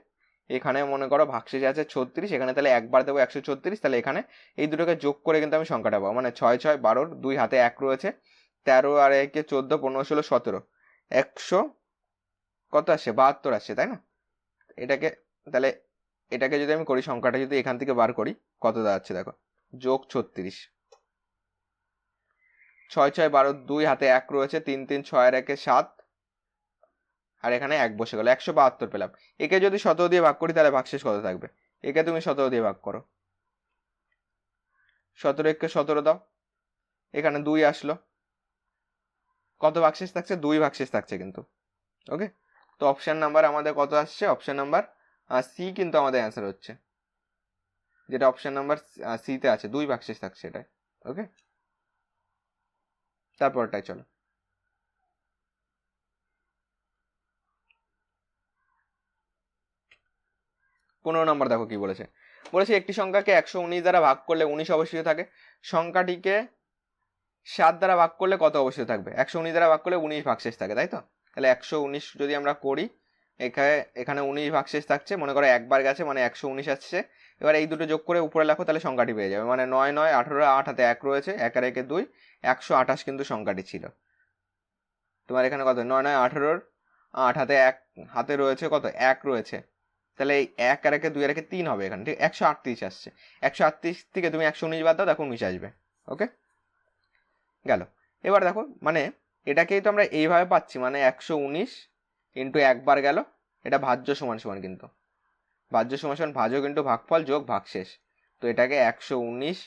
এখানে মনে করো ভাগশেষ আছে 36, এখানে তাহলে একবার দেবো 136, তাহলে এখানে এই দুটোকে যোগ করে কিন্তু আমি সংখ্যাটা পাবো। মানে 6 6 12, 2 হাতে 1 রয়েছে, 13 আর 1 14 15 16 17, 100 কত আসছে 72 আসছে, তাই না। এটাকে তাহলে এটাকে যদি আমি করি, সংখ্যাটা যদি এখান থেকে বার করি কত দাঁড়াচ্ছে দেখো, যোগ 36, 6 6 12, 2 হাতে 1 রয়েছে, 3 3 6 আর 1 7, আর এখানে 1 বসে গেল, 172 পেলাম। একে যদি 17 দিয়ে ভাগ করি তাহলে ভাগশেষ কত থাকবে, একে তুমি 17 দিয়ে ভাগ করো, 17 একে 17 দাও, এখানে 2 আসলো, কত ভাগশেষ থাকছে, 2 ভাগশেষ থাকছে কিন্তু। ওকে, তো অপশন নাম্বার আমাদের কত আসছে, অপশন নাম্বার সি কিন্তু আমাদের অ্যান্সার হচ্ছে, যেটা অপশন নাম্বার সি তে আছে, 2 ভাগশেষ থাকছে এটা। ওকে, তারপরটাই চলো। 15 নম্বর দেখো কি বলেছে, বলেছে একটি সংখ্যাকে 119 দ্বারা ভাগ করলে 19 অবশিষ্ট থাকে, সংখ্যাটিকে 7 দ্বারা ভাগ করলে কত অবশিষ্ট থাকবে। 119 দ্বারা ভাগ করলে 19 ভাগশেষ থাকে, তাই তো। তাহলে 119 যদি আমরা করি, এখানে 19 ভাগশেষ থাকছে, মনে করো একবার গেছে, মানে 119 আসছে। এবার এই দুটো যোগ করে উপরে লেখো, তাহলে সংখ্যাটি পেয়ে যাবে। মানে 9 9 18, 8 হাতে 1 রয়েছে, 1 আর 1 2, 128 কিন্তু সংখ্যাটি ছিল। তোমার এখানে কত, 9 9 18, 8 হাতে 1 হাতে রয়েছে, কত 1 রয়েছে, তাহলে এই 1 আর 1 2 আর 1 3 হবে এখানে, ঠিক 138 আসছে। 138 থেকে তুমি 119 বাদ দাও, দেখো 19 আসবে। ওকে, গেল। এবার দেখো, মানে এটাকেই তো আমরা এইভাবে পাচ্ছি, মানে 119 ইন্টু একবার গেল, এটা ভাজ্য সমান সমান, কিন্তু ভাজ্য সমান সমান ভাজক ইন্টু ভাগফল যোগ ভাগশেষ। তো এটাকে 119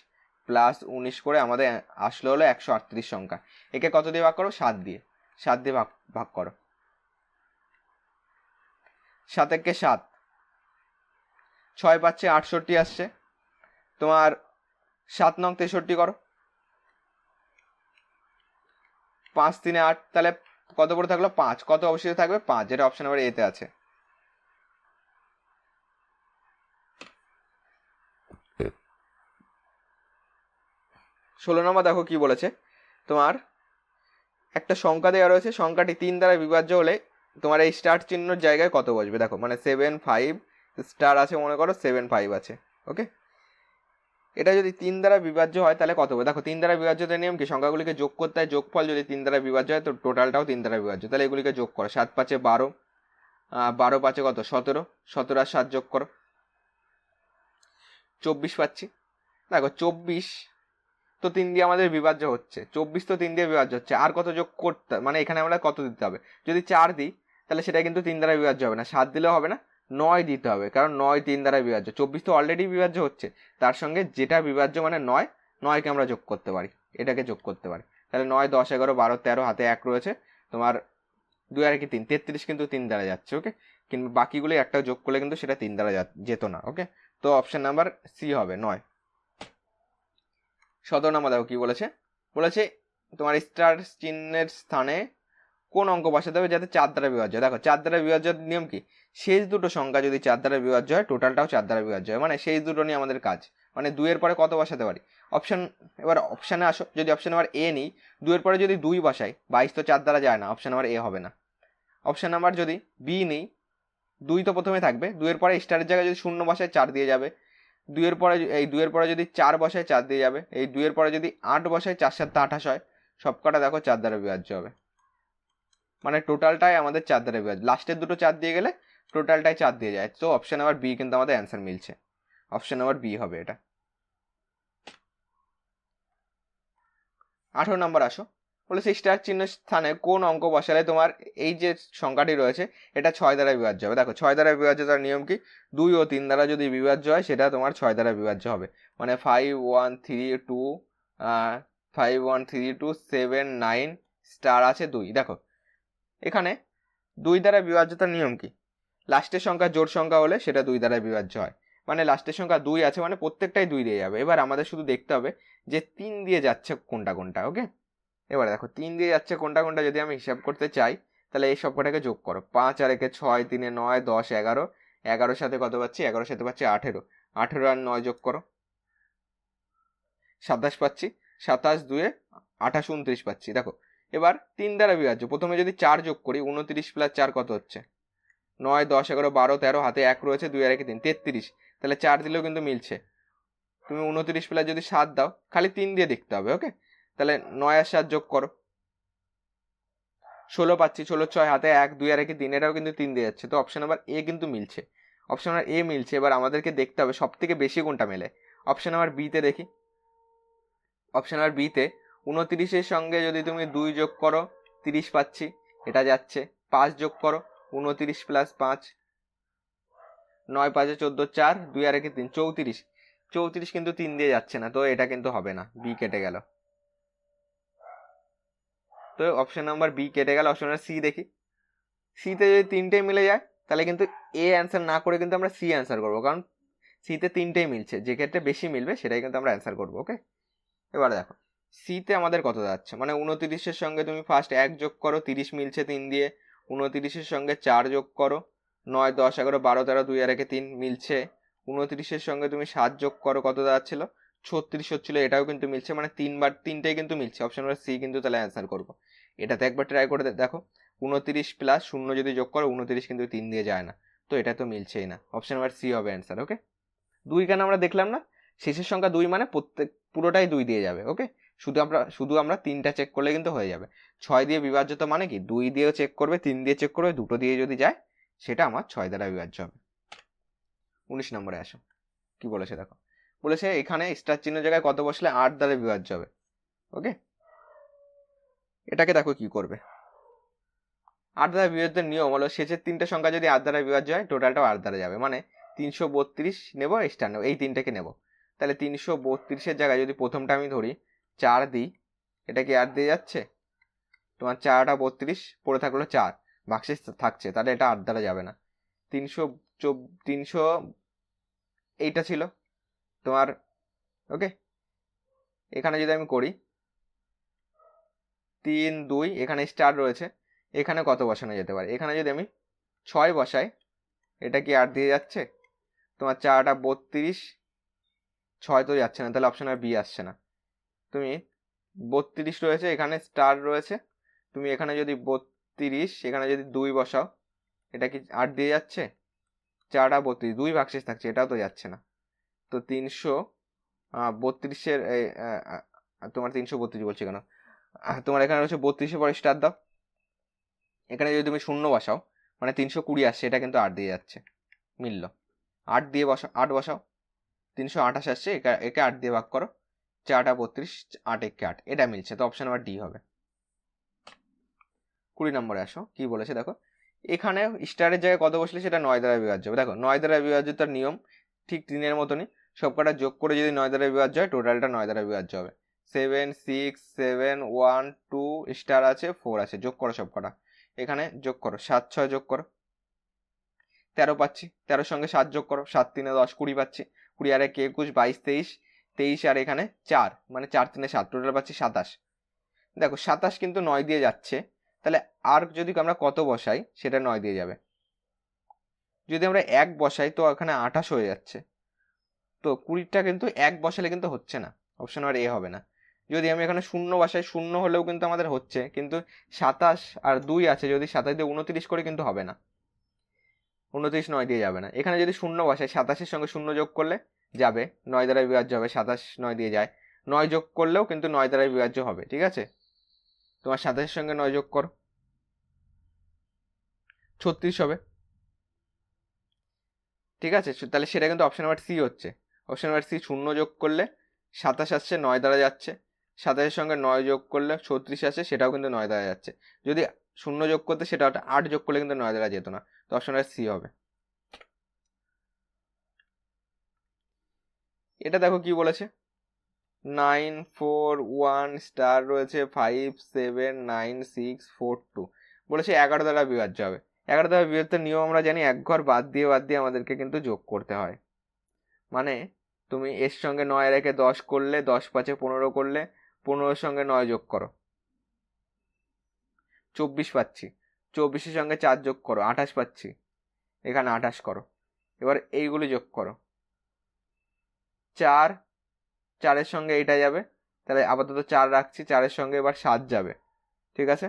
প্লাস 19 করে আমাদের আসলো হলো 138 সংখ্যা। একে কত দিয়ে ভাগ করো, 7 দিয়ে, 7 দিয়ে ভাগ করো, 7 একে 7, 6 পাচ্ছে 68 আসছে, তোমার 7 নং 63 করো, 5 3 8, তাহলে কত পড়ে থাকলো 5, কত অবশ্যই থাকবে 5, যেটা অপশন নাম্বার এতে আছে। ষোলো নম্বর দেখো কি বলেছে, তোমার একটা সংখ্যা দেওয়া রয়েছে, সংখ্যাটি 3 দ্বারা বিভাজ্য হলে তোমার এই স্টার চিহ্নের জায়গায় কত বসবে। দেখো মানে 7 5 স্টার আছে, মনে করো 7 5 আছে, ওকে। এটা যদি 3 দ্বারা বিভাজ্য হয় তাহলে কত হবে। দেখো 3 দ্বারা বিভাজ্যতার নিয়ম কি, সংখ্যাগুলিকে যোগ করতে হয়, যোগফল যদি 3 দ্বারা বিভাজ্য হয় তো টোটালটাও 3 দ্বারা বিভাজ্য, তাহলে এগুলিকে যোগ করো। 7 5 12, 12 5 কত 17, 17 আর 7 যোগ করো, 24 পাচ্ছি। দেখো 24 তো 3 দিয়ে আমাদের বিভাজ্য হচ্ছে, 24 তো 3 দিয়ে বিভাজ্য হচ্ছে, আর কত যোগ করতে, মানে এখানে আমরা কত দিতে হবে, যদি 4 দিই তাহলে সেটা কিন্তু 3 দ্বারা বিভাজ্য হবে না, 7 দিলেও হবে না, 9 দিতে হবে, কারণ 9 3 দ্বারা বিভাজ্য, 24 তো অলরেডি বিভাজ্য হচ্ছে, তার সঙ্গে যেটা বিভাজ্য মানে 9, 9কে আমরা যোগ করতে পারি, এটাকে যোগ করতে পারি, তাহলে 9 10 11 12 13, হাতে 1 রয়েছে, তোমার 2 আর 3 33 কিন্তু 3 দ্বারা যাচ্ছে, ওকে। কিন্তু বাকিগুলো একটা যোগ করলে কিন্তু সেটা 3 দ্বারা যেত না, ওকে। তো অপশন নাম্বার সি হবে 9। 17 নম্বর দেখো কি বলেছে, বলেছে তোমার স্টার চিহ্নের স্থানে কোন অঙ্ক বসাতে হবে যাতে 4 দ্বারা বিভাজ্য হয়। দেখো 4 দ্বারা বিভাজ্যের নিয়ম কি, শেষ দুটো সংখ্যা যদি 4 দ্বারা বিভাজ্য হয় টোটালটাও 4 দ্বারা বিভাজ্য হয়, মানে শেষ দুটো নিয়ে আমাদের কাজ, মানে 2 এর পরে কত বসাতে পারি অপশন। এবার অপশানে আসো, যদি অপশন নাম্বার এ নিই, 2 এর পরে যদি 2 বসাই, 22 তো 4 দ্বারা যায় না, অপশন নাম্বার এ হবে না। অপশন নাম্বার যদি বি নিই, 2 তো প্রথমে থাকবে, 2 এর পরে স্টারের জায়গায় যদি 0 বসায় 4 দিয়ে যাবে, 2 এর পরে এই 2 এর পরে যদি 4 বসায় 4 দিয়ে যাবে, এই 2 এর পরে যদি 8 বসায় 4 7 28 হয়, সবকটা দেখো 4 দ্বারা বিভাজ্য হবে, মানে টোটালটাই আমাদের 4 দ্বারা বিভাজ্য, লাস্টের দুটো 4 দিয়ে গেলে টোটালটাই 4 দিয়ে যায়। তো অপশন নাম্বার বি কিন্তু আমাদের অ্যান্সার মিলছে, অপশন নাম্বার বি হবে এটা। 18 নম্বর আসো, বলেছে স্টার চিহ্নের স্থানে কোন অঙ্ক বসালে তোমার এই যে সংখ্যাটি রয়েছে এটা 6 দ্বারা বিভাজ্য হবে। দেখো 6 দ্বারা বিভাজ্যতার নিয়ম কি, 2 ও 3 দ্বারা যদি বিভাজ্য হয় সেটা তোমার 6 দ্বারা বিভাজ্য হবে, মানে 5 1 3 2, 5 1 3 2 7 9 স্টার আছে 2। দেখো এখানে 2 দ্বারা বিভাজ্যতার নিয়ম কি, লাস্টের সংখ্যা জোড় সংখ্যা হলে সেটা 2 দ্বারা বিভাজ্য হয়, মানে লাস্টের সংখ্যা 2 আছে মানে প্রত্যেকটাই 2 দিয়ে যাবে। এবার আমাদের শুধু দেখতে হবে যে 3 দিয়ে যাচ্ছে কোনটা কোনটা, ওকে। এবারে দেখো 3 দিয়ে যাচ্ছে কোনটা কোনটা, যদি আমি হিসাব করতে চাই তাহলে এই সবকটাকে যোগ করো, 5 আর 1 6 3 9 10 11, 11 সাথে কত পাচ্ছি, 11 সাথে পাচ্ছি 18, 18 আর 9 যোগ করো 27 পাচ্ছি, 27 2 28 29 পাচ্ছি। দেখো এবার 3 দ্বারা বিভাজ্য, প্রথমে যদি 4 যোগ করি, 29 প্লাস 4 কত হচ্ছে, 9 10 11 12 13, হাতে 1 রয়েছে, 2 আর 1 3, 33, তাহলে 4 দিলেও কিন্তু মিলছে। তুমি 29 প্লাস যদি 7 দাও, খালি 3 দিয়ে দেখতে হবে, ওকে। তাহলে 9 আর 7 যোগ করো 16 পাচ্ছি, 16 6, হাতে 1 2 আর 1 3, এটাও কিন্তু 3 দিয়ে যাচ্ছে, তো অপশন নাম্বার এ কিন্তু মিলছে, অপশন নাম্বার এ মিলছে। এবার আমাদেরকে দেখতে হবে সব থেকে বেশি কোনটা মেলে, অপশন নাম্বার বি তে দেখি। অপশন নাম্বার বি তে 29-এর সঙ্গে যদি তুমি 2 যোগ করো 30 পাচ্ছি, এটা যাচ্ছে। 5 যোগ করো 29 প্লাস 5, 9 5 14 4, 2 আর 1 3, 34, 34 কিন্তু 3 দিয়ে যাচ্ছে না, তো এটা কিন্তু হবে না, বি কেটে গেল। তো অপশন নাম্বার বি কেটে গেল। অপশন নাম্বার সি দেখি, সিতে যদি 3টেই মিলে যায় তাহলে কিন্তু এ অ্যান্সার না করে কিন্তু আমরা সি অ্যান্সার করবো, কারণ সিতে 3টেই মিলছে, যে ক্ষেত্রে বেশি মিলবে সেটাই কিন্তু আমরা অ্যান্সার করবো, ওকে। এবার দেখো সিতে আমাদের কত যাচ্ছে, মানে 29-এর সঙ্গে তুমি ফার্স্ট 1 যোগ করো, 30 মিলছে 3 দিয়ে, 29-এর সঙ্গে 4 যোগ করো, 9 10 11 12 13, 2 আর 1 3 মিলছে, 29-এর সঙ্গে তুমি 7 যোগ করো, কত দাঁড়াচ্ছিল 36 হচ্ছিল, এটাও কিন্তু মিলছে, মানে 3বার 3টেই কিন্তু মিলছে। অপশন নাম্বার সি কিন্তু তাহলে অ্যান্সার করবো। এটাতে একবার ট্রাই করে দেখো, 29 প্লাস 0 যদি যোগ করো, 29 কিন্তু 3 দিয়ে যায় না, তো এটা তো মিলছেই না, অপশন নাম্বার সি হবে অ্যান্সার, ওকে। 2 কেন আমরা দেখলাম না, শেষের সংখ্যা 2 মানে প্রত্যেক পুরোটাই 2 দিয়ে যাবে, ওকে। শুধু আমরা 3টা চেক করলে কিন্তু হয়ে যাবে। 6 দিয়ে বিভাজ্যতা মানে কি, 2 দিয়েও চেক করবে, 3 দিয়ে চেক করবে, দুটো দিয়ে যদি যায় সেটা আমার 6 দ্বারা বিভাজ্য হবে। 19 নম্বরে আসো, কি বলেছে দেখো, বলেছে এখানে স্টার চিহ্ন জায়গায় কত বসলে 8 দ্বারা বিভাজ্য হবে, ওকে। এটাকে দেখো কি করবে, 8 দ্বারা বিভাজ্যের নিয়ম হলো শেষের 3টে সংখ্যা যদি 8 দ্বারা বিভাজ্য হয় টোটালটাও 8 দ্বারা যাবে, মানে 332 নেবো, স্টার নেবো, এই 3টাকে নেবো। তাহলে 332-এর জায়গায় যদি প্রথমটা আমি ধরি 4 দিই, এটা কি 8 দিয়ে যাচ্ছে, তোমার 4টা 32 পড়ে থাকলো 4 বাক্সে থাকছে, তাহলে এটা 8 দ্বারা যাবে না। 300 এইটা ছিল তোমার ওকে, এখানে যদি আমি করি 3 2, এখানে স্টার রয়েছে, এখানে কত বসানো যেতে পারে? এখানে যদি আমি 6 বসাই, এটা কি 8 দিয়ে যাচ্ছে? তোমার 4 8 32, 6 তো যাচ্ছে না, তাহলে অপশন আর বি আসছে না। তুমি 32 রয়েছে, এখানে স্টার রয়েছে, তুমি এখানে যদি 32, এখানে যদি 2 বসাও, এটা কি 8 দিয়ে যাচ্ছে? 4 8 32, 2 ভাগশেষ থাকছে, এটাও তো যাচ্ছে না। তো 332-এর তোমার 332 বলছি কেন, তোমার এখানে রয়েছে 32-এর পরে স্টার দাও, এখানে যদি তুমি শূন্য বসাও মানে 320 আসছে, এটা কিন্তু 8 দিয়ে যাচ্ছে, মিলল। 8 দিয়ে বসাও, 8 বসাও, 328 আসছে, একে 8 দিয়ে ভাগ করো, 4 8 32, 8 1 8, এটা মিলছে, তো অপশন নাম্বার ডি হবে। 20 নম্বরে আসো, কি বলেছে দেখো, এখানে স্টারের জায়গায় কত বসলে সেটা 9 দ্বারা বিভাজ্য হবে। দেখো 9 দ্বারা বিভাজ্যতার নিয়ম ঠিক 3-এর মতনই, সবকটা যোগ করে যদি 9 দ্বারা বিভাজ্য হয়, টোটালটা 9 দ্বারা বিভাজ্য হবে। 7 6 7 1 2 স্টার আছে, 4 আছে, যোগ করো সবকটা, এখানে যোগ করো, 7 6 যোগ করো, 13 পাচ্ছি, 13 সঙ্গে 7 যোগ করো, 7 3 10, 20 পাচ্ছি, 20 আর 1 21 22 23, 23 আর এখানে 4 মানে 4 3 7, টোটাল পাচ্ছি 27। দেখো 27 কিন্তু 9 দিয়ে যাচ্ছে, তাহলে আর যদি আমরা কত বসাই সেটা 9 দিয়ে যাবে। যদি আমরা 1 বসাই তো এখানে 28 হয়ে যাচ্ছে, তো 20টা কিন্তু 1 বসালে কিন্তু হচ্ছে না, অপশন আর এ হবে না। যদি আমি এখানে শূন্য বসাই, শূন্য হলেও কিন্তু আমাদের হচ্ছে, কিন্তু 27 আর 2 আছে, যদি 27 দিয়ে 29 করে কিন্তু হবে না, 29 9 দিয়ে যাবে না। এখানে যদি শূন্য বসাই, 27-এর সঙ্গে শূন্য যোগ করলে যাবে, 9 দ্বারা বিভাজ্য হবে, 27 9 দিয়ে যায়, 9 যোগ করলেও কিন্তু 9 দ্বারা বিভাজ্য হবে, ঠিক আছে। তোমার 27-এর সঙ্গে 9 যোগ করো, 36 হবে, ঠিক আছে। তাহলে সেটা কিন্তু অপশন নাম্বার সি হচ্ছে। অপশন নাম্বার সি, শূন্য যোগ করলে 27 আসছে, 9 দ্বারা যাচ্ছে, 27-এর সঙ্গে 9 যোগ করলে 36 আসছে, সেটাও কিন্তু 9 দ্বারা যাচ্ছে। যদি শূন্য যোগ করতে, সেটা 8 যোগ করলে কিন্তু 9 দ্বারা যেত না, তো অপশন নাম্বার সি হবে। এটা দেখো কি বলেছে, 9 4 1 স্টার রয়েছে, 5 7 9 6 4 2, বলেছে 11 দ্বারা বিভাজ্য হবে। 11 দ্বারা বিভাজ্যের নিয়ম আমরা জানি, এক ঘর বাদ দিয়ে আমাদেরকে কিন্তু যোগ করতে হয়। মানে তুমি এর সঙ্গে 9 রেখে 10 করলে, 10 5 15 করলে, 15-এর সঙ্গে 9 যোগ করো, 24 পাচ্ছি, 24-এর সঙ্গে 4 যোগ করো, 28 পাচ্ছি, এখানে 28 করো। এবার এইগুলি যোগ করো, 4 4-এর সঙ্গে এটা যাবে, তাহলে আপাতত 4 রাখছি, 4-এর সঙ্গে এবার 7 যাবে, ঠিক আছে।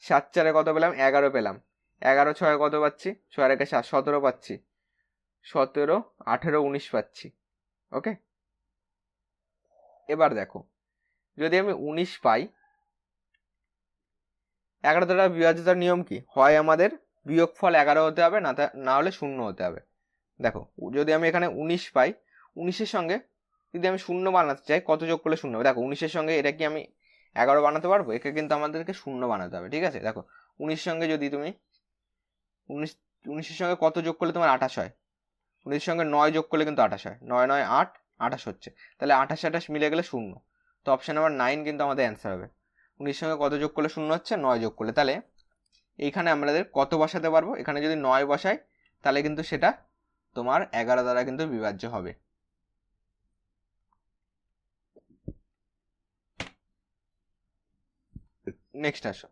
7 4-এ কত পেলাম? 11 পেলাম। 11 6-এ কত পাচ্ছি? 6 রেখে 7 17 পাচ্ছি, 17 18 19 পাচ্ছি, ওকে। এবার দেখো, যদি আমি 19 পাই, 11 দ্বারা বিভাজ্যতার নিয়ম কি? হয় আমাদের বিয়োগফল 11 হতে হবে, না হলে 0 হতে হবে। দেখো যদি আমি এখানে 19 পাই, 19-এর সঙ্গে যদি আমি 0 বানাতে চাই, কত যোগ করলে 0 হবে? দেখো 19-এর সঙ্গে এটা কি আমি 11 বানাতে পারবো? একে কিন্তু আমাদেরকে 0 বানাতে হবে, ঠিক আছে। দেখো 19 সঙ্গে যদি তুমি 19-এর সঙ্গে কত যোগ করলে তোমার 28 হয়? 19-এর সঙ্গে 9 যোগ করলে কিন্তু 28 হয়, 9 9 8 28 হচ্ছে, তাহলে 28 28 মিলে গেলে 0, তো অপশন নাম্বার 9 কিন্তু আমাদের অ্যান্সার হবে। 19-এর সঙ্গে কত যোগ করলে 0 হচ্ছে? 9 যোগ করলে। তাহলে এইখানে আমাদের কত বসাতে পারবো? এখানে যদি 9 বসাই, তাহলে কিন্তু সেটা তোমার 11 দ্বারা কিন্তু বিভাজ্য হবে। নেক্সট আসো,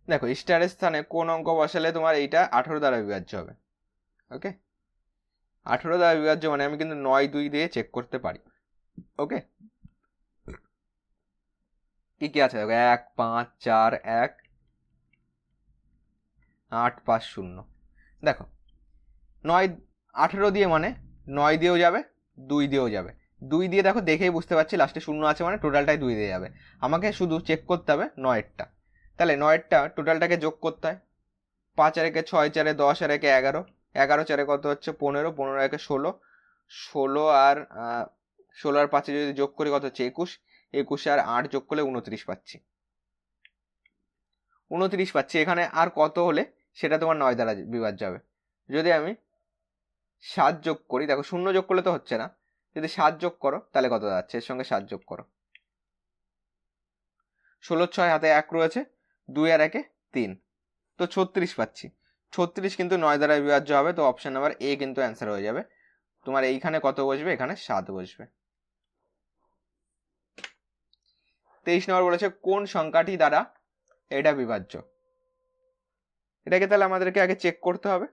দেখো স্টারের স্থানে কোন অঙ্ক বসালে তোমার এইটা 18 দ্বারা বিভাজ্য হবে? ওকে, 18 দ্বারা বিভাজ্য মানে আমি কিন্তু 9 2 দিয়ে চেক করতে পারি, ওকে। কি কি আছে দেখো, 1 5 4 1 8 5 0। দেখো 9 18 দিয়ে মানে 9 দিয়েও যাবে, 2 দিয়েও যাবে। 2 দিয়ে দেখো দেখেই বুঝতে পারছি লাস্টে 0 আছে, মানে টোটালটাই 2 দিয়ে যাবে। আমাকে শুধু চেক করতে হবে 9-এরটা, তাহলে 9-এরটা টোটালটাকে যোগ করতে হয়। 5 আর 1 6, 4 10 আর 1 11, 11 4 কত হচ্ছে? 15, 15 1 16, 16 আর 16 আর 5 যদি যোগ করি কত হচ্ছে? 21, 21 আর 8 যোগ করলে 29 পাচ্ছি, 29 পাচ্ছি। এখানে আর কত হলে সেটা তোমার 9 দ্বারা বিভাজ্য হবে? যদি আমি 7 যোগ করি, দেখো 0 যোগ করলে তো হচ্ছে না, যদি 7 যোগ করো তাহলে কত দাঁড়াচ্ছে? এর সঙ্গে 7 যোগ করো, 16 6 হাতে 1 রয়েছে, 2 আর 1 3, তো 36 পাচ্ছি। 36 কিন্তু 9 দ্বারা বিভাজ্য হবে, তো অপশন নাম্বার এ কিন্তু অ্যান্সার হয়ে যাবে। তোমার এইখানে কত বসবে, এখানে 7 বসবে। 23 নম্বর বলেছে কোন সংখ্যাটি দ্বারা এটা বিভাজ্য। এটাকে তাহলে আমাদেরকে আগে চেক করতে হবে।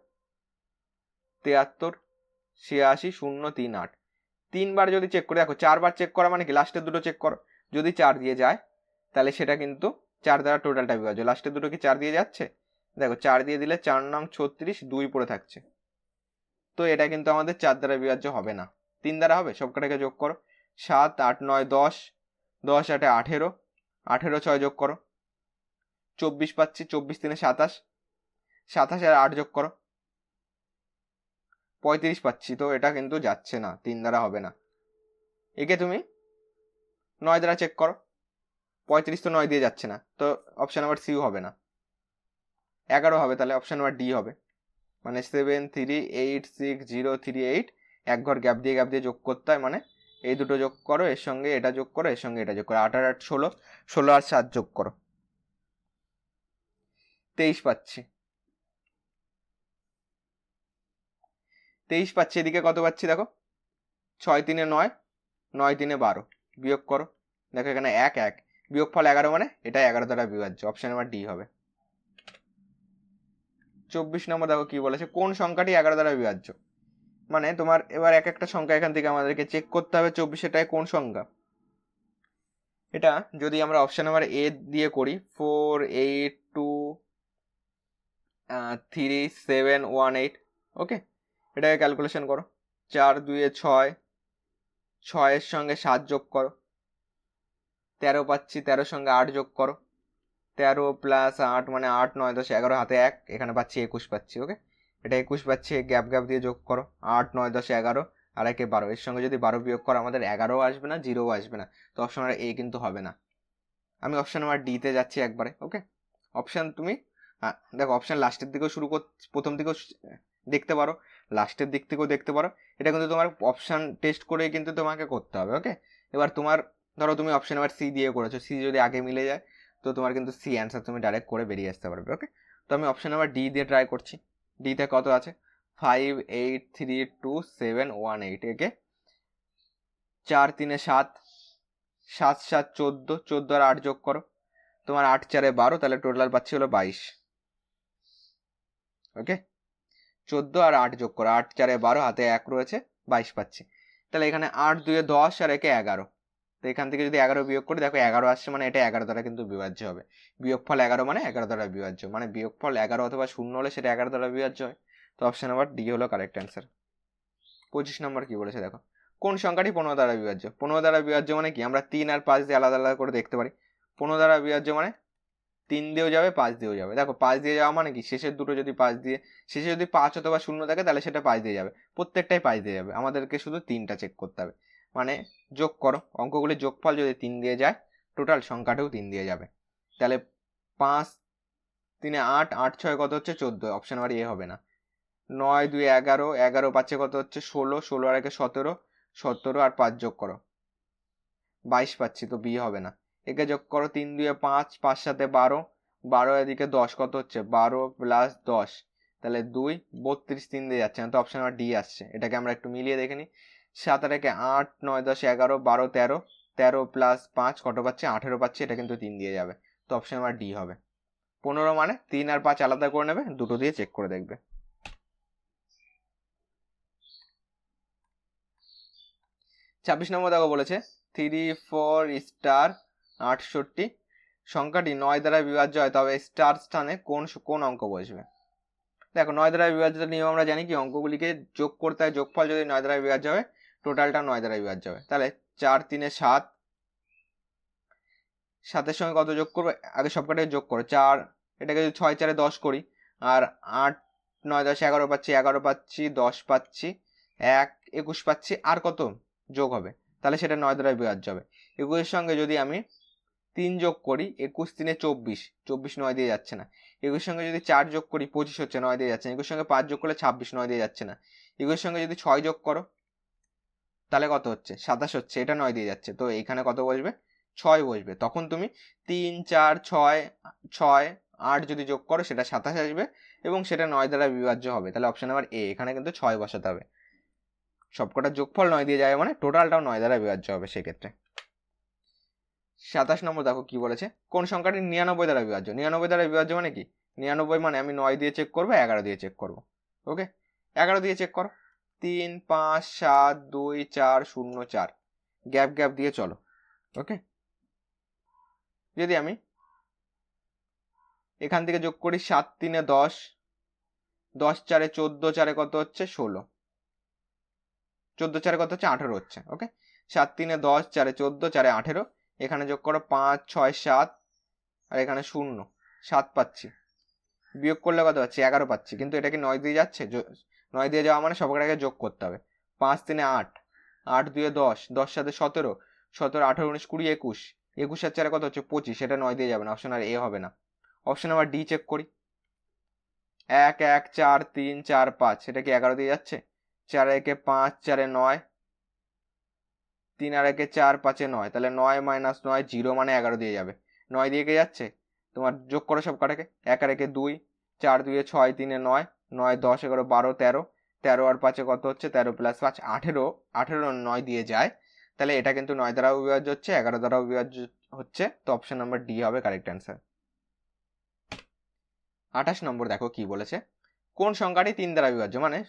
73, 86, 0, 3, 8 তিনবার যদি চেক করে, দেখো 4 বার চেক করা মানে কি লাস্টের দুটো চেক করো, যদি 4 দিয়ে যায় তাহলে সেটা কিন্তু 4 দ্বারা টোটালটা বিভাজ্য। লাস্টের দুটো কি 4 দিয়ে যাচ্ছে, দেখো 4 দিয়ে দিলে 4 নাম 36, 2 পড়ে থাকছে, তো এটা কিন্তু আমাদের 4 দ্বারা বিভাজ্য হবে না, 3 দ্বারা হবে। সবকটাকে যোগ করো, 7, 8, 9, 10, 10, 8, 18, 18, 6 যোগ করো, 24 পাচ্ছি, 24, 3, 27, 27 আর 8 যোগ করো, 35 পাচ্ছি। তো এটা কিন্তু যাচ্ছে না, 3 দ্বারা হবে না। একে তুমি 9 দ্বারা চেক করো, 35 তো 9 দিয়ে যাচ্ছে না, তো অপশন নাম্বার সিও হবে না, 11 হবে, তাহলে অপশন নাম্বার ডি হবে। মানে 7, 3, 8, 6, 0, 3, 8 এক ঘর গ্যাপ দিয়ে যোগ করতে হয়, মানে এই দুটো যোগ করো, এর সঙ্গে এটা যোগ করো, এর সঙ্গে এটা যোগ করো, 8 আর 8 16, 16 আর 7 যোগ করো, 23 পাচ্ছি। 23 পাচ্ছি, এদিকে কত পাচ্ছি দেখো, 6 3 9, 9 3 12, বিয়োগ করো, দেখো এখানে 1 1, বিয়োগফল 11, মানে এটা 11 দ্বারা বিভাজ্য, অপশন নাম্বার ডি হবে। 24 নম্বর দেখো কি বলেছে, কোন সংখ্যাটি 11 দ্বারা বিভাজ্য। মানে তোমার এবার এক একটা সংখ্যা এখান থেকে আমাদেরকে চেক করতে হবে, 24টায় কোন সংখ্যা। এটা যদি আমরা অপশন নাম্বার এ দিয়ে করি, 4 8 2 3 7 1 8, ওকে, এটাকে ক্যালকুলেশন করো, 4 2 6, 6 এর সঙ্গে 7 যোগ করো, 13 পাচ্ছি, 13 সঙ্গে 8 যোগ করো, 13 প্লাস 8 মানে 8 9 10 11, হাতে 1, এখানে পাচ্ছি 21 পাচ্ছি, ওকে, এটা 21 পাচ্ছি, গ্যাপ দিয়ে যোগ করো, 8 9 10 11 আর 1 12, এর সঙ্গে যদি 12 বিয়োগ করো আমাদের 11ও আসবে না, 0ও আসবে না, তো অপশন নাম্বার এ কিন্তু হবে না। আমি অপশন নাম্বার ডি তে যাচ্ছি একবারে, ওকে। অপশন তুমি দেখো অপশন লাস্টের দিকেও শুরু কর, প্রথম দিকেও দেখতে পারো, লাস্টের দিক থেকেও দেখতে পারো, এটা কিন্তু তোমার অপশন টেস্ট করে কিন্তু তোমাকে করতে হবে, ওকে। এবার তোমার ধরো তুমি অপশন নাম্বার সি দিয়ে করেছো, সি যদি আগে মিলে যায় তো তোমার কিন্তু সি অ্যান্সার তুমি ডাইরেক্ট করে বেরিয়ে আসতে পারবে, ওকে। তো আমি অপশন নাম্বার ডি দিয়ে ট্রাই করছি। ডিতে কত আছে, 5 8 3 2 7 1 8, একে 4 3 7, 7 7 14, 14 আর 8 যোগ করো, তোমার 8 4 12, তাহলে টোটাল পাচ্ছি হলো 22, ওকে। 14 আর 8 যোগ করো, 8 4 12, হাতে 1 রয়েছে, 22 পাচ্ছি। তাহলে এখানে 8 2 10 আর 1 11, তো এখান থেকে যদি 11 বিয়োগ করি, দেখো 11 আসছে, মানে এটা 11 দ্বারা কিন্তু বিভাজ্য হবে। বিয়োগফল 11 মানে 11 দ্বারা বিভাজ্য, মানে বিয়োগফল 11 অথবা 0 হলে সেটা 11 দ্বারা বিভাজ্য হয়, তো অপশন নাম্বার ডি হলো কারেক্ট অ্যান্সার। 25 নম্বর কি বলেছে দেখো, কোন সংখ্যাটি 15 দ্বারা বিভাজ্য। 15 দ্বারা বিভাজ্য মানে কি, আমরা 3 আর 5 দিয়ে আলাদা আলাদা করে দেখতে পারি। 15 দ্বারা বিভাজ্য মানে 3 দিয়েও যাবে, 5 দিয়েও যাবে। দেখো 5 দিয়ে যাওয়া মানে কি, শেষের দুটো যদি 5 দিয়ে, শেষে যদি 5 অথবা 0 থাকে তাহলে সেটা 5 দিয়ে যাবে, প্রত্যেকটাই 5 দিয়ে যাবে, আমাদেরকে শুধু 3টা চেক করতে হবে। মানে যোগ করো, অঙ্কগুলির যোগফল যদি 3 দিয়ে যায়, টোটাল সংখ্যাটাও 3 দিয়ে যাবে, তাহলে 5 3 8, 8 6 কত হচ্ছে 14, অপশন নাম্বার এ হবে না। 9 2 11, 11 পাচ্ছে কত হচ্ছে 16, 16 আর 1 17, 17 আর 5 যোগ করো 22 পাচ্ছি, তো বি হবে না। একে যোগ করো, 3 2 5, 5 7 12, 12 এদিকে 10 কত হচ্ছে 12 প্লাস 10, তাহলে 2 32, 3 দিয়ে যাচ্ছে না, তো অপশন নাম্বার ডি আসছে। এটাকে আমরা একটু মিলিয়ে দেখে নিই, 7 আর 1 8 9 10 11 12 13, 13 প্লাস 5 কত পাচ্ছি 18 পাচ্ছি, এটা কিন্তু 3 দিয়ে যাবে, তো অপশন নাম্বার ডি হবে। 15 মানে 3 আর 5 আলাদা করে নেবে, দুটো দিয়ে চেক করে দেখবে। 26 নম্বর দেখো বলেছে 3 4 স্টার 68 সংখ্যাটি 9 দ্বারা বিভাজ্য হয়, তবে স্টার স্থানে কোন অঙ্ক বসবে। দেখো 9 দ্বারা বিভাজ্যের নিয়ম আমরা জানি কি, অঙ্কগুলিকে যোগ করতে হয়, যোগফল যদি 9 দ্বারা বিভাজ্য হয় টোটালটা 9 দ্বারা বিভাজ্য হবে। তাহলে 4 3 7, 7-এর সঙ্গে কত যোগ করবো, আগে সবকটাই যোগ করো, 4, এটাকে যদি 6 4 10 করি, আর 8 9 10 11 পাচ্ছি, 11 পাচ্ছি, 10 পাচ্ছি, 1 21 পাচ্ছি, আর কত যোগ হবে, তাহলে সেটা 9 দ্বারা বিভাজ্য হবে। 21-এর সঙ্গে যদি আমি 3 যোগ করি, 21 3 24, 24 9 দিয়ে যাচ্ছে না। 21-এর সঙ্গে যদি 4 যোগ করি 25 হচ্ছে, 9 দিয়ে যাচ্ছে না। 21-এর সঙ্গে 5 যোগ করলে 26, 9 দিয়ে যাচ্ছে না। 21-এর সঙ্গে যদি 6 যোগ করো তাহলে কত হচ্ছে 27 হচ্ছে, এটা 9 দিয়ে যাচ্ছে, তো এইখানে কত বসবে 6 বসবে। তখন তুমি 3 4 6 6 8 যদি যোগ করো সেটা 27 আসবে এবং সেটা 9 দ্বারা বিভাজ্য হবে, তাহলে অপশন নাম্বার এ, এখানে কিন্তু 6 বসাতে হবে। সবকটা যোগফল 9 দিয়ে যায় মানে টোটালটাও 9 দ্বারা বিভাজ্য হবে সেক্ষেত্রে। 27 নম্বর দেখো কি বলেছে, কোন সংখ্যাটি 99 দ্বারা বিভাজ্য। 99 দ্বারা বিভাজ্য মানে কি, 99 মানে আমি 9 দিয়ে চেক করবো, 11 দিয়ে চেক করবো। ওকে, 11 দিয়ে চেক করো, 3 5 7 2 4 0 4, গ্যাপ গ্যাপ দিয়ে চলো। ওকে, যদি আমি এখান থেকে যোগ করি 7 3 10, 10 4 14, 4 কত হচ্ছে 16, 14 4 কত হচ্ছে 18 হচ্ছে। ওকে, 7 3 10, 4 14, 4 18, এখানে যোগ করো 5 6 7, আর এখানে 0, 7 পাচ্ছি, বিয়োগ করলে কত পাচ্ছি 11 পাচ্ছি, কিন্তু এটা কি 9 দিয়ে যাচ্ছে, 9 দিয়ে যাওয়া মানে সবকটাকে যোগ করতে হবে। 5 3 8, 8 2 10, 10 7 17, 17 18 19 20 21, 21 আর 4 কত হচ্ছে 25, এটা 9 দিয়ে যাবে না, অপশন আর এ হবে না। অপশন নাম্বার ডি চেক করি, 1 1 4 3 4 5, এটা কি 11 দিয়ে যাচ্ছে, 4 1 5 4 9, 3 আর 1 4 5 9, তাহলে 9 মাইনাস 9 0 মানে 11 দিয়ে যাবে। 9 দিয়ে কে যাচ্ছে, তোমার যোগ করো সব কটাকে, 1 আর 1 2, 4 2 6 3 9, 9 10 11 12 13, 13 আর 5 কত হচ্ছে 13 প্লাস 5 18, 18 9 দিয়ে যায়, তাহলে এটা কিন্তু 9 দ্বারাও বিভাজ্য হচ্ছে, 11 দ্বারাও বিভাজ্য হচ্ছে, তো অপশন নাম্বার ডি হবে কারেক্ট অ্যান্সার। 28 নম্বর দেখো কি বলেছে, কোন সংখ্যাটি 3 দ্বারা বিভাজ্য, মানে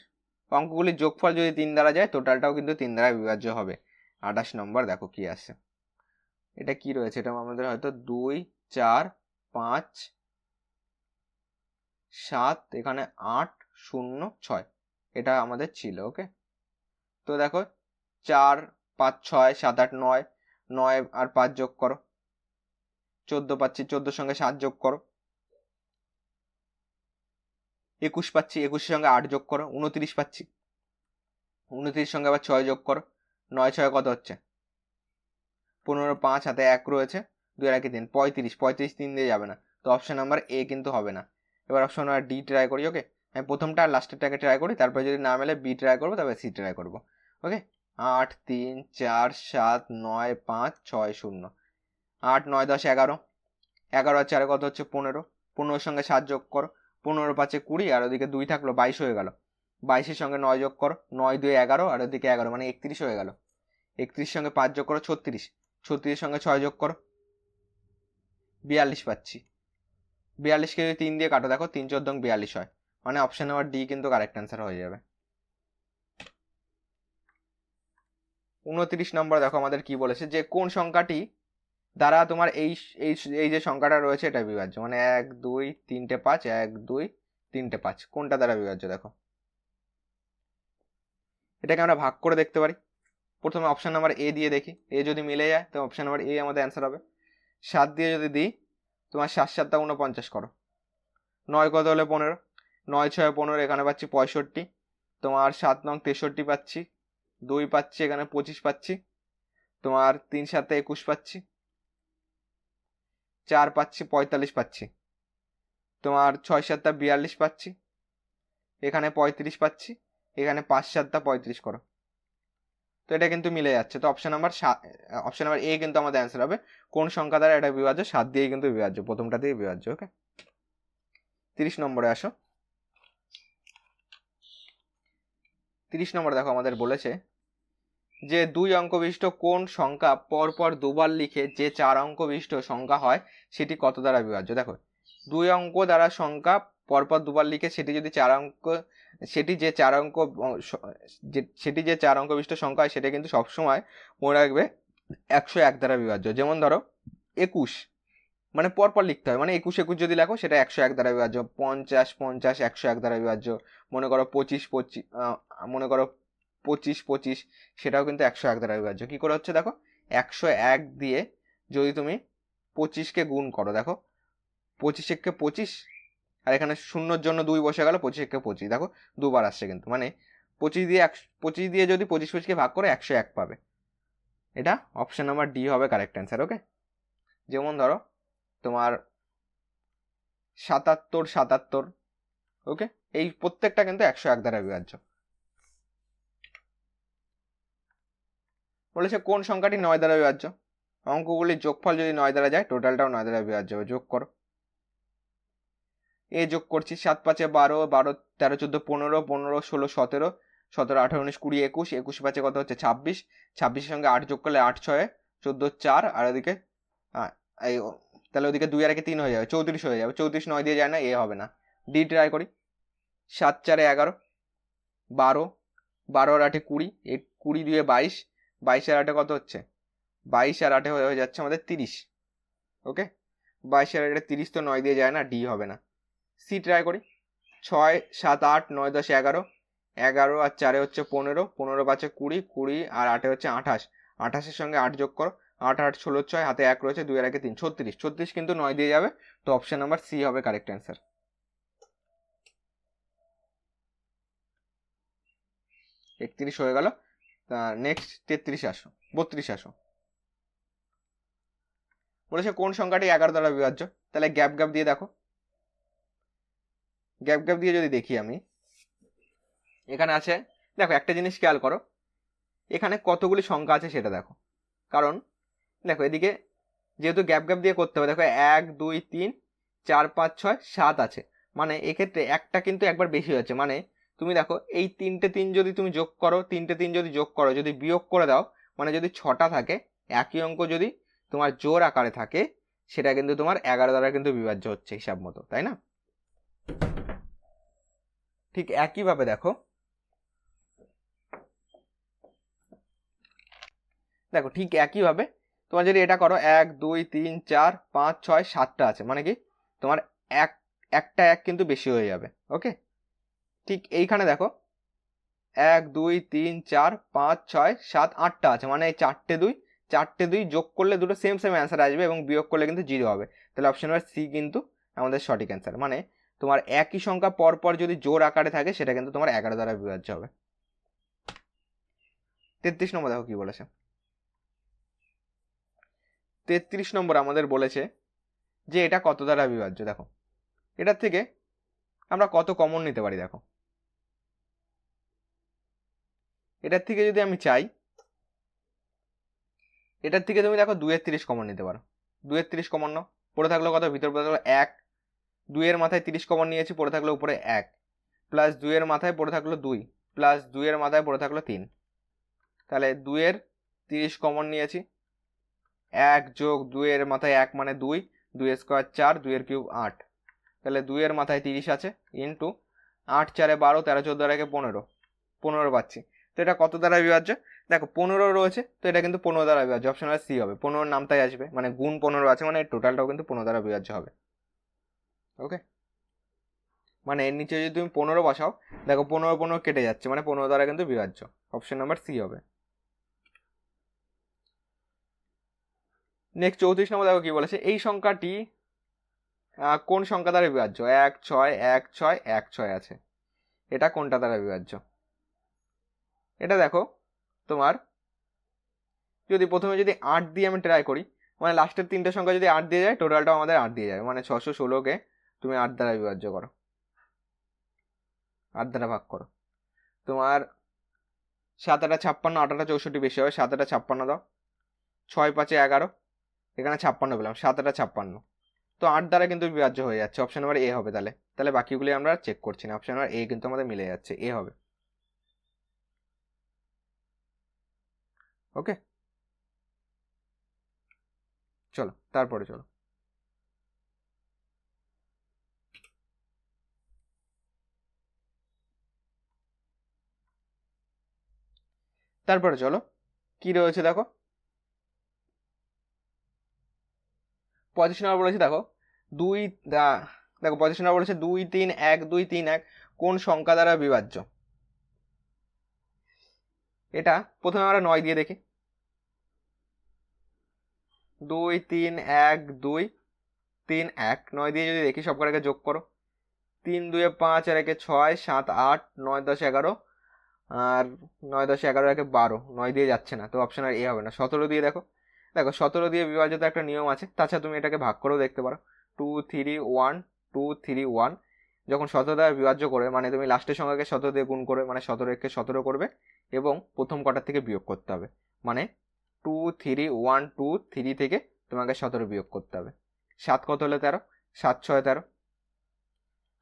অঙ্কগুলির যোগফল যদি 3 দ্বারা যায় টোটালটাও কিন্তু 3 দ্বারা বিভাজ্য হবে। 28 নম্বর দেখো কি আসছে, এটা কি রয়েছে, এটা আমাদের হয়তো 2 4 5 7, এখানে 8 0 6, এটা আমাদের ছিল। ওকে, তো দেখো 4 5 6 7 8 9, 9 আর 5 যোগ করো 14 পাচ্ছি, 14 সঙ্গে 7 যোগ করো 21 পাচ্ছি, 21 সঙ্গে 8 যোগ করো 29 পাচ্ছি, 29 সঙ্গে আবার 6 যোগ করো, 9 6 কত হচ্ছে 15, 5 হাতে 1 রয়েছে, 2 আর 1 3, 35, 35 3 দিয়ে যাবে না, তো অপশন নাম্বার এ কিন্তু হবে না। এবার অপশন নাম্বার ডি ট্রাই করি। ওকে, আমি প্রথমটা আর লাস্টেরটাকে ট্রাই করি, তারপরে যদি না মেলে বি ট্রাই করবো, তারপরে সি ট্রাই করবো। ওকে, 8 3 4 7 9 5 6 0, 8 9 10 11, 11 আর 4 কত হচ্ছে 15, 15 সঙ্গে 7 যোগ করো, 15 5 20, আর ওদিকে 2 থাকলো 22 হয়ে গেল, 22 সঙ্গে 9 যোগ করো, 9 2 11, আর ওদিকে 11 মানে 31 হয়ে গেল, 31 সঙ্গে 5 যোগ করো 36, 36 সঙ্গে 6 যোগ করো 42 পাচ্ছি, 42 কে যদি 3 দিয়ে কাটো, দেখো 3 14 42 হয়, মানে অপশন নাম্বার ডি কিন্তু কারেক্ট অ্যান্সার হয়ে যাবে। 29 নম্বর দেখো আমাদের কি বলেছে, যে কোন সংখ্যাটি দ্বারা তোমার এই এই এই যে সংখ্যাটা রয়েছে এটা বিভাজ্য, মানে 1 2 3 5, 1 2 3 5, কোনটা দ্বারা বিভাজ্য। দেখো এটাকে আমরা ভাগ করে দেখতে পারি, প্রথমে অপশন নাম্বার এ দিয়ে দেখি, এ যদি মিলে যায় তো অপশন নাম্বার এ আমাদের অ্যান্সার হবে। 7 দিয়ে যদি দিই, তোমার 7 7 49 করো, 9 কত হলে 15, 9 6 15, এখানে পাচ্ছি 65, তোমার 7 9 63 পাচ্ছি, 2 পাচ্ছি এখানে 25 পাচ্ছি, তোমার 3 7 21 পাচ্ছি, 4 পাচ্ছি 45 পাচ্ছি, তোমার 6 7 42 পাচ্ছি, এখানে 35 পাচ্ছি, এখানে 5 7 35 করো, তো এটা কিন্তু মিলে যাচ্ছে, তো অপশন নাম্বার এ কিন্তু আমাদের অ্যান্সার হবে। কোন সংখ্যা দ্বারা এটা বিভাজ্য, 7 দিয়ে কিন্তু বিভাজ্য, প্রথমটা দিয়ে বিভাজ্য। ওকে, 30 নম্বরে আসো। 30 নম্বরে দেখো আমাদের বলেছে যে 2 অঙ্ক বিশিষ্ট কোন সংখ্যা পরপর দুবার লিখে যে 4 অঙ্ক বিশিষ্ট সংখ্যা হয় সেটি কত দ্বারা বিভাজ্য। দেখো 2 অঙ্ক দ্বারা সংখ্যা পরপর দুবার লিখে সেটি যদি 4 অঙ্ক, সেটি যে 4 অঙ্ক বিশিষ্ট সংখ্যা হয় সেটা কিন্তু সবসময় মনে রাখবে 101 দ্বারা বিভাজ্য। যেমন ধরো 21, মানে পরপর লিখতে হয়, মানে 21 21 যদি লেখো সেটা 101 দ্বারা বিভাজ্য, 50 50 101 দ্বারা বিভাজ্য, মনে করো 25 25, মনে করো 25 25, সেটাও কিন্তু 101 দ্বারা বিভাজ্য। কি করে হচ্ছে দেখো, 101 দিয়ে যদি তুমি 25কে গুণ করো, দেখো 25 কে 25, আর এখানে শূন্যর জন্য 2 বসে গেল, 25 কে 25, দেখো দুবার আসছে কিন্তু, মানে 25 দিয়ে 25 দিয়ে যদি 25 25কে ভাগ করে 101 পাবে, এটা অপশন নাম্বার ডি হবে কারেক্ট অ্যান্সার। ওকে, যেমন ধরো তোমার 77 77, ওকে, এই প্রত্যেকটা কিন্তু 101 দ্বারা বিভাজ্য। বলেছে কোন সংখ্যাটি 9 দ্বারা বিভাজ্য, অঙ্কগুলির যোগফল যদি 9 দ্বারা যায় টোটালটাও 9 দ্বারা বিভাজ্য হবে। যোগ করো, এ যোগ করছি 7 5 12, 12 13 14 15, 15 16 17, 17, 18, 19, 20, 21, 21 5 কত হচ্ছে 26, 26-এর সঙ্গে 8 যোগ করলে 8 6 14 4, আর ওদিকে এই তাহলে ওদিকে 2 আর 1 3 হয়ে যাবে, 34 হয়ে যাবে। 34 9 দিয়ে যায় না, এ হবে না। ডি ট্রাই করি। 7 4 11, 12, 12 আর 8 20, 20 2 22, 22 আর 8 কত হচ্ছে 22 আর 8 হয়ে যাচ্ছে আমাদের 30। ওকে, 22 আর 8 30, তো 9 দিয়ে যায় না, ডি হবে না। সি ট্রাই করি। 6 7 8 9 10 11, 11 আর 4 হচ্ছে 15, 15 5 20, 20 আর 8 হচ্ছে 28, 28-এর সঙ্গে 8 যোগ করো, 8 8 16 6, হাতে 1 রয়েছে, 2 আর 1 3, 36, 36 কিন্তু 9 দিয়ে যাবে, তো অপশন নাম্বার সি হবে কারেক্ট অ্যান্সার। 31 হয়ে গেল। নেক্সট 33 আসো, 32 আসো। বলেছে কোন সংখ্যাটি 11 দ্বারা বিভাজ্য? তাহলে গ্যাপ গ্যাপ দিয়ে দেখো। গ্যাপ গ্যাপ দিয়ে যদি দেখি আমি, এখানে আছে, দেখো একটা জিনিস খেয়াল করো, এখানে কতগুলি সংখ্যা আছে সেটা দেখো। কারণ দেখো এদিকে যেহেতু গ্যাপ গ্যাপ দিয়ে করতে হবে, দেখো 1 2 3 4 5 6 7 আছে, মানে এক্ষেত্রে একটা কিন্তু একবার বেশি হচ্ছে। মানে তুমি দেখো এই 3টে 3 যদি তুমি যোগ করো, 3টে 3 যদি যোগ করো, যদি বিয়োগ করে দাও, মানে যদি 6টা থাকে, একই অঙ্ক যদি তোমার জোর আকারে থাকে, সেটা কিন্তু তোমার 11 দ্বারা কিন্তু বিভাজ্য হচ্ছে হিসাব মতো, তাই না? ঠিক একইভাবে দেখো, দেখো ঠিক একইভাবে তোমার যদি এটা করো, 1 2 3 4 5 6 7টা আছে, মানে কি তোমার একটা এক কিন্তু বেশি হয়ে যাবে। ওকে, ঠিক এইখানে দেখো 1 2 3 4 5 6 7 8টা আছে, মানে এই 4টে 2 যোগ করলে দুটো সেম সেম অ্যান্সার আসবে, এবং বিয়োগ করলে কিন্তু 0 হবে। তাহলে অপশন নাম্বার সি কিন্তু আমাদের সঠিক অ্যান্সার। মানে তোমার একই সংখ্যা পর পর যদি জোর আকারে থাকে, সেটা কিন্তু তোমার 11 দ্বারা বিভাজ্য হবে। 33 নম্বর দেখো কি বলেছে। 33 নম্বর আমাদের বলেছে যে এটা কত দ্বারা বিভাজ্য। দেখো এটার থেকে আমরা কত কমন নিতে পারি। দেখো এটার থেকে যদি আমি চাই, এটার থেকে তুমি দেখো 2 এর 30 কমন নিতে পারো। 2 এর 30 কমন নাও, পড়ে থাকলো কত, ভিতর পড়ে থাকলো 1, 2 এর মাথায় 30 কমন নিয়েছি, পড়ে থাকলো উপরে 1, প্লাস 2 এর মাথায় পড়ে থাকলো 2, প্লাস 2 এর মাথায় পড়ে থাকলো 3। তাহলে 2 এর 30 কমন নিয়েছি, 1 যোগ 2 এর মাথায় 1 মানে 2, 2 স্কোয়ার 4, 2 এর কিউব 8। তাহলে 2 এর মাথায় 30 আছে, ইন্টু 8 4 12, 13 14 আর 1 15, 15 পাচ্ছি। তো এটা কত দ্বারা বিভাজ্য? দেখো 15 রয়েছে, তো এটা কিন্তু 15 দ্বারা বিভাজ্য। অপশন আর সি হবে, 15 নামটাই আসবে, মানে গুণ 15 আছে, মানে টোটালটাও কিন্তু 15 দ্বারা বিভাজ্য হবে। ওকে, মানে এর নিচে যদি তুমি 15 বসাও, দেখো 15 15 কেটে যাচ্ছে, মানে 15 দ্বারা কিন্তু বিভাজ্য। অপশন নাম্বার সি হবে। নেক্সট 34 নম্বর দেখো কি বলেছে, এই সংখ্যাটি কোন সংখ্যা দ্বারা বিভাজ্য? 1 6 1 6 1 6 আছে, এটা কোনটা দ্বারা বিভাজ্য? এটা দেখো তোমার যদি প্রথমে যদি 8 দিয়ে আমি ট্রাই করি, মানে লাস্টের 3টে সংখ্যা যদি 8 দিয়ে যায়, টোটালটাও আমাদের 8 দিয়ে যাবে, মানে 616কে তুমি 8 দ্বারা বিভাজ্য করো, 8 দ্বারা ভাগ করো, তোমার 7 8 56, 8 8 64 বেশি হবে, 7 8 56 দাও, 6 5 11, এখানে 56 পেলাম, 7 8 56, তো 8 দ্বারা কিন্তু বিভাজ্য হয়ে যাচ্ছে। অপশন নাম্বার এ হবে। তাহলে তাহলে বাকিগুলি আমরা চেক করছি না, অপশন নাম্বার এ কিন্তু আমাদের মিলে যাচ্ছে, এ হবে। ওকে, চলো তারপরে চলো, তারপরে চলো কি রয়েছে দেখো। 25 নম্বর বলেছে, দেখো 2 দেখো 25 নম্বর বলেছে 2 3 1 2 3 1 কোন সংখ্যা দ্বারা বিভাজ্য? এটা প্রথমে আমরা 9 দিয়ে দেখি। 2 3 1 2 3 1, 9 দিয়ে যদি দেখি, সব কটাকে যোগ করো, 3 2 5 আর 1 6 7 8 9 10 11, আর 9 10 11 1 12, 9 দিয়ে যাচ্ছে না, তো অপশন আর এ হবে না। 17 দিয়ে দেখো, দেখো 17 দিয়ে বিভাজ্যতা একটা নিয়ম আছে, তাছাড়া তুমি এটাকে ভাগ করেও দেখতে পারো। 2 3 1 2 3 1, যখন 17 দ্বারা বিভাজ্য করে, মানে তুমি লাস্টের সংখ্যাকে 17 দিয়ে গুণ করে, মানে 17 17 করবে, এবং প্রথম কটার থেকে বিয়োগ করতে হবে, মানে 2 3 1 2 3 থেকে তোমাকে 17 বিয়োগ করতে হবে। 7 কত হলো 13, 7 6 13,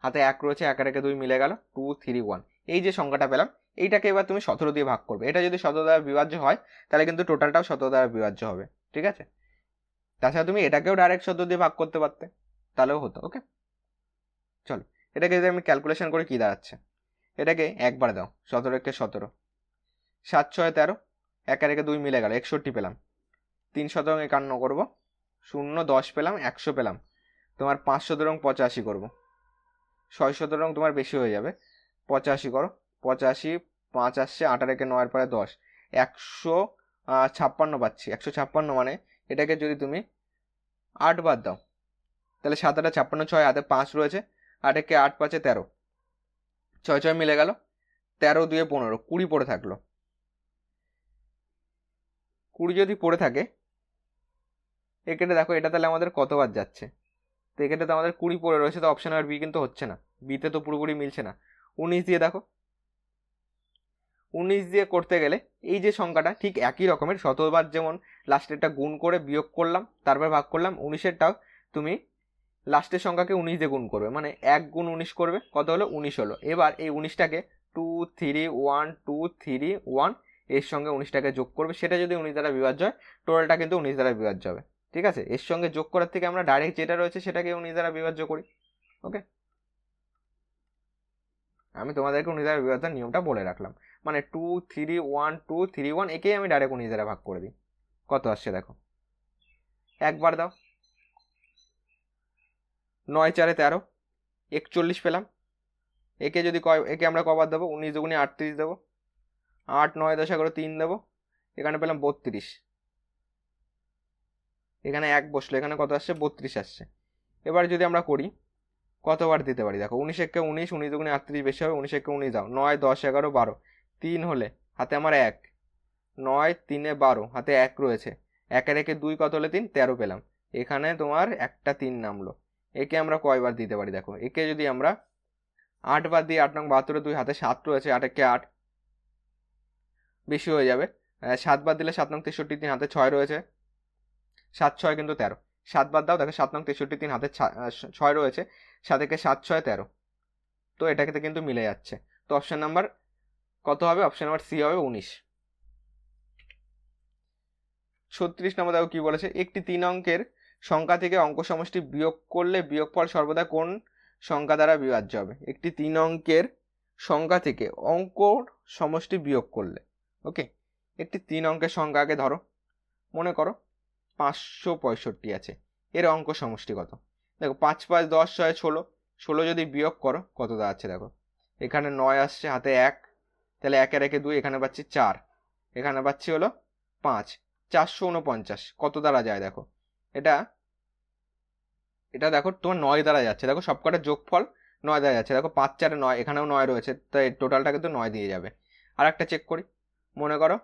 হাতে 1 রয়েছে, 1 আর 1 2 মিলে গেল, 2 3 1, এই যে সংখ্যাটা পেলাম, এইটাকে এবার তুমি 17 দিয়ে ভাগ করবে। এটা যদি 17 দ্বারা বিভাজ্য হয় তাহলে কিন্তু টোটালটাও 17 দ্বারা বিভাজ্য হবে, ঠিক আছে। তাছাড়া তুমি এটাকেও ডাইরেক্ট 17 দিয়ে ভাগ করতে পারতে, তাহলেও হতো। ওকে, চলো এটাকে যদি আমি ক্যালকুলেশন করে কি দাঁড়াচ্ছে, এটাকে একবার দাও, 17 একে 17, 7 6 13, 1 আর 1 2 মিলে গেল, 61 পেলাম। 3 17 51 করবো, 0 10 পেলাম, 100 পেলাম। তোমার 5 17 85 করবো, 6 17 তোমার বেশি হয়ে যাবে, 85 করো, 85 5 আসছে, 8 আর 1 9 পরে 10, 156 পাচ্ছি। 156 মানে এটাকে যদি তুমি 8 বাদ দাও তাহলে 7 8 56, 6 হাতে 5 রয়েছে, 8 একে 8 5 13, 6 6 মিলে গেল, 13 2 15, 20 পড়ে থাকলো। 20 যদি পড়ে থাকে, এখানে দেখো এটা তাহলে আমাদের কতবার যাচ্ছে, তো এখানে তো আমাদের 20 পড়ে রয়েছে, তো অপশন আর বি কিন্তু হচ্ছে না, বিতে তো পুরোপুরি মিলছে না। 19 দিয়ে দেখো, 19 দিয়ে করতে গেলে এই যে সংখ্যাটা ঠিক একই রকমের, 17বার যেমন লাস্টেরটা গুণ করে বিয়োগ করলাম তারপর ভাগ করলাম, 19এরটাও তুমি লাস্টের সংখ্যাকে 19 দিয়ে গুণ করবে, মানে 1 গুণ 19 করবে, কত হলো 19 হলো। এবার এই 19টাকে 2 3 1 2 3 1 এর সঙ্গে 19টাকে যোগ করবে, সেটা যদি 19 দ্বারা বিভাজ্য হয় টোটালটা কিন্তু 19 দ্বারা বিভাজ্য হবে, ঠিক আছে। এর সঙ্গে যোগ করার থেকে আমরা ডাইরেক্ট যেটা রয়েছে সেটাকে 19 দ্বারা বিভাজ্য করি। ওকে, আমি তোমাদেরকে 19 দ্বারা বিভাজ্যের নিয়মটা বলে রাখলাম, মানে 2 3 1 2 3 1 একেই আমি ডাইরেক্ট 19 দ্বারা ভাগ করে দিই। কত আসছে দেখো, একবার দাও, 9 4 13, 41 পেলাম। একে যদি একে আমরা কবার দেবো, 19 দুগুণে 38 দেবো, 8 9 10 11 3 দেবো, এখানে পেলাম 32, এখানে 1 বসলো, এখানে কত আসছে 32 আসছে। এবার যদি আমরা করি কতবার দিতে পারি দেখো, 19 একে 19, 19 দুগুণে 38 বেশি হবে, 19 একে 19 দাও, 9 10 11 12, 3 হলে হাতে আমার 1, 9 3 12, হাতে 1 রয়েছে, 1 এর একে 2 কত হলে 3, 13 পেলাম। এখানে তোমার একটা 3 নামলো। একে আমরা কয়বার দিতে পারি দেখো, একে যদি আমরা 8 বার দিই, 8 নং 72, 2 হাতে 7 রয়েছে, 8 একে 8 বেশি হয়ে যাবে, 7 বার দিলে 7 নং 63, 3 হাতে 6 রয়েছে, 7 6 কিন্তু 13, 7 বার দাও দেখো, 7 নং 63, 3 হাতে 6 রয়েছে, 7 একে 7 6 13, তো এটাকে কিন্তু মিলে যাচ্ছে। তো অপশন নাম্বার কত হবে, অপশন নাম্বার সি হবে 19। 36 নম্বর দেখো কি বলেছে, একটি 3 অঙ্কের সংখ্যা থেকে অঙ্ক সমষ্টি বিয়োগ করলে বিয়োগফল সর্বদা কোন সংখ্যা দ্বারা বিভাজ্য হবে। একটি 3 অঙ্কের সংখ্যা থেকে অঙ্ক সমষ্টি বিয়োগ করলে, ওকে, একটি 3 অঙ্কের সংখ্যা আগে ধরো, মনে করো 565 আছে, এর অঙ্ক সমষ্টি কত, দেখো 5 5 10 6 16, 16 যদি বিয়োগ করো কত দাঁড়াচ্ছে দেখো, এখানে 9 আসছে, হাতে 1, তাহলে 1 এর একে 2, এখানে পাচ্ছি 4, এখানে পাচ্ছি হলো 5, 449 কত দ্বারা যায় দেখো, এটা এটা দেখো তোমার 9 দ্বারা যাচ্ছে, দেখো সবকটা যোগফল 9 দ্বারা যাচ্ছে, দেখো 5 4 9, এখানেও 9 রয়েছে, তাই টোটালটা কিন্তু 9 দিয়ে যাবে। আর একটা চেক করি, মনে করো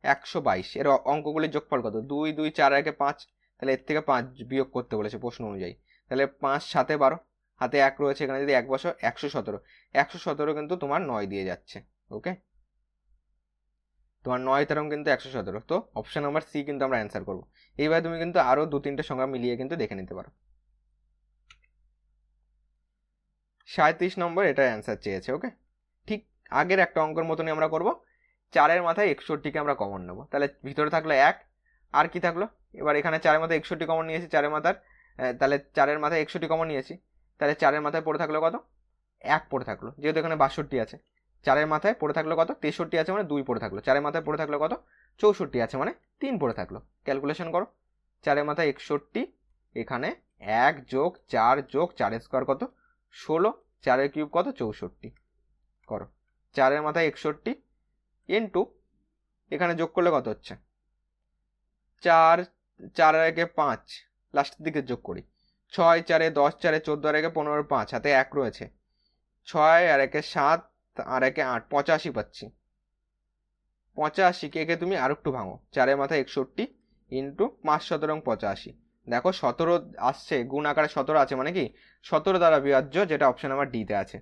122, এর অঙ্কগুলির যোগফল কত, 2 2 4 1 5, তাহলে এর থেকে 5 বিয়োগ করতে বলেছে প্রশ্ন অনুযায়ী, তাহলে 5 7 12, হাতে 1 রয়েছে, এখানে যদি 1 বসো 117, 117 কিন্তু তোমার 9 দিয়ে যাচ্ছে। ওকে, তোমার 9 তেরম কিন্তু 117, তো অপশন নাম্বার সি কিন্তু আমরা অ্যান্সার করবো। এইভাবে তুমি কিন্তু আরো 2-3টে সংখ্যা মিলিয়ে কিন্তু দেখে নিতে পারো। 37 নম্বর এটা অ্যান্সার চেয়েছে। ওকে, ঠিক আগের একটা অঙ্কের মতনই আমরা করব, 4-এর মাথায় 61কে আমরা কমন নেবো, তাহলে ভিতরে থাকলো 1, আর কি থাকলো, এবার এখানে 4-এর মাথায় 61 কমন নিয়েছি, 4-এর মাথার, তাহলে 4-এর মাথায় 61 কমন নিয়েছি, তাহলে 4-এর মাথায় পড়ে থাকলো কত, 1 পড়ে থাকলো, যেহেতু এখানে 62 আছে, 4-এর মাথায় পড়ে থাকলো কত, 63 আছে মানে 2 পড়ে থাকলো, 4-এর মাথায় পড়ে থাকলো কত, 64 আছে মানে 3 পড়ে থাকলো। ক্যালকুলেশন করো, 4-এর মাথায় 61, এখানে 1 যোগ 4 যোগ 4 স্কোয়ার কত 16, 4-এর কিউব কত 64, করো 4-এর মাথায় 61 ইন্টু এখানে যোগ করলে কত হচ্ছে 4, 4 আর 1 5, লাস্টের দিকে যোগ করি, 6 4 10 4 14 আর 1 15 5, হাতে 1 রয়েছে, 6 আর 1 7 আর 1 8, 85 পাচ্ছি। 85 কে তুমি আর একটু ভাঙো, 4-এর মাথায় 61 ইন্টু 5 17 85, দেখো 17 আসছে, গুণ আকারে 17 আছে, মানে কি 17 দ্বারা বিভাজ্য, যেটা অপশন নাম্বার ডি তে আছে।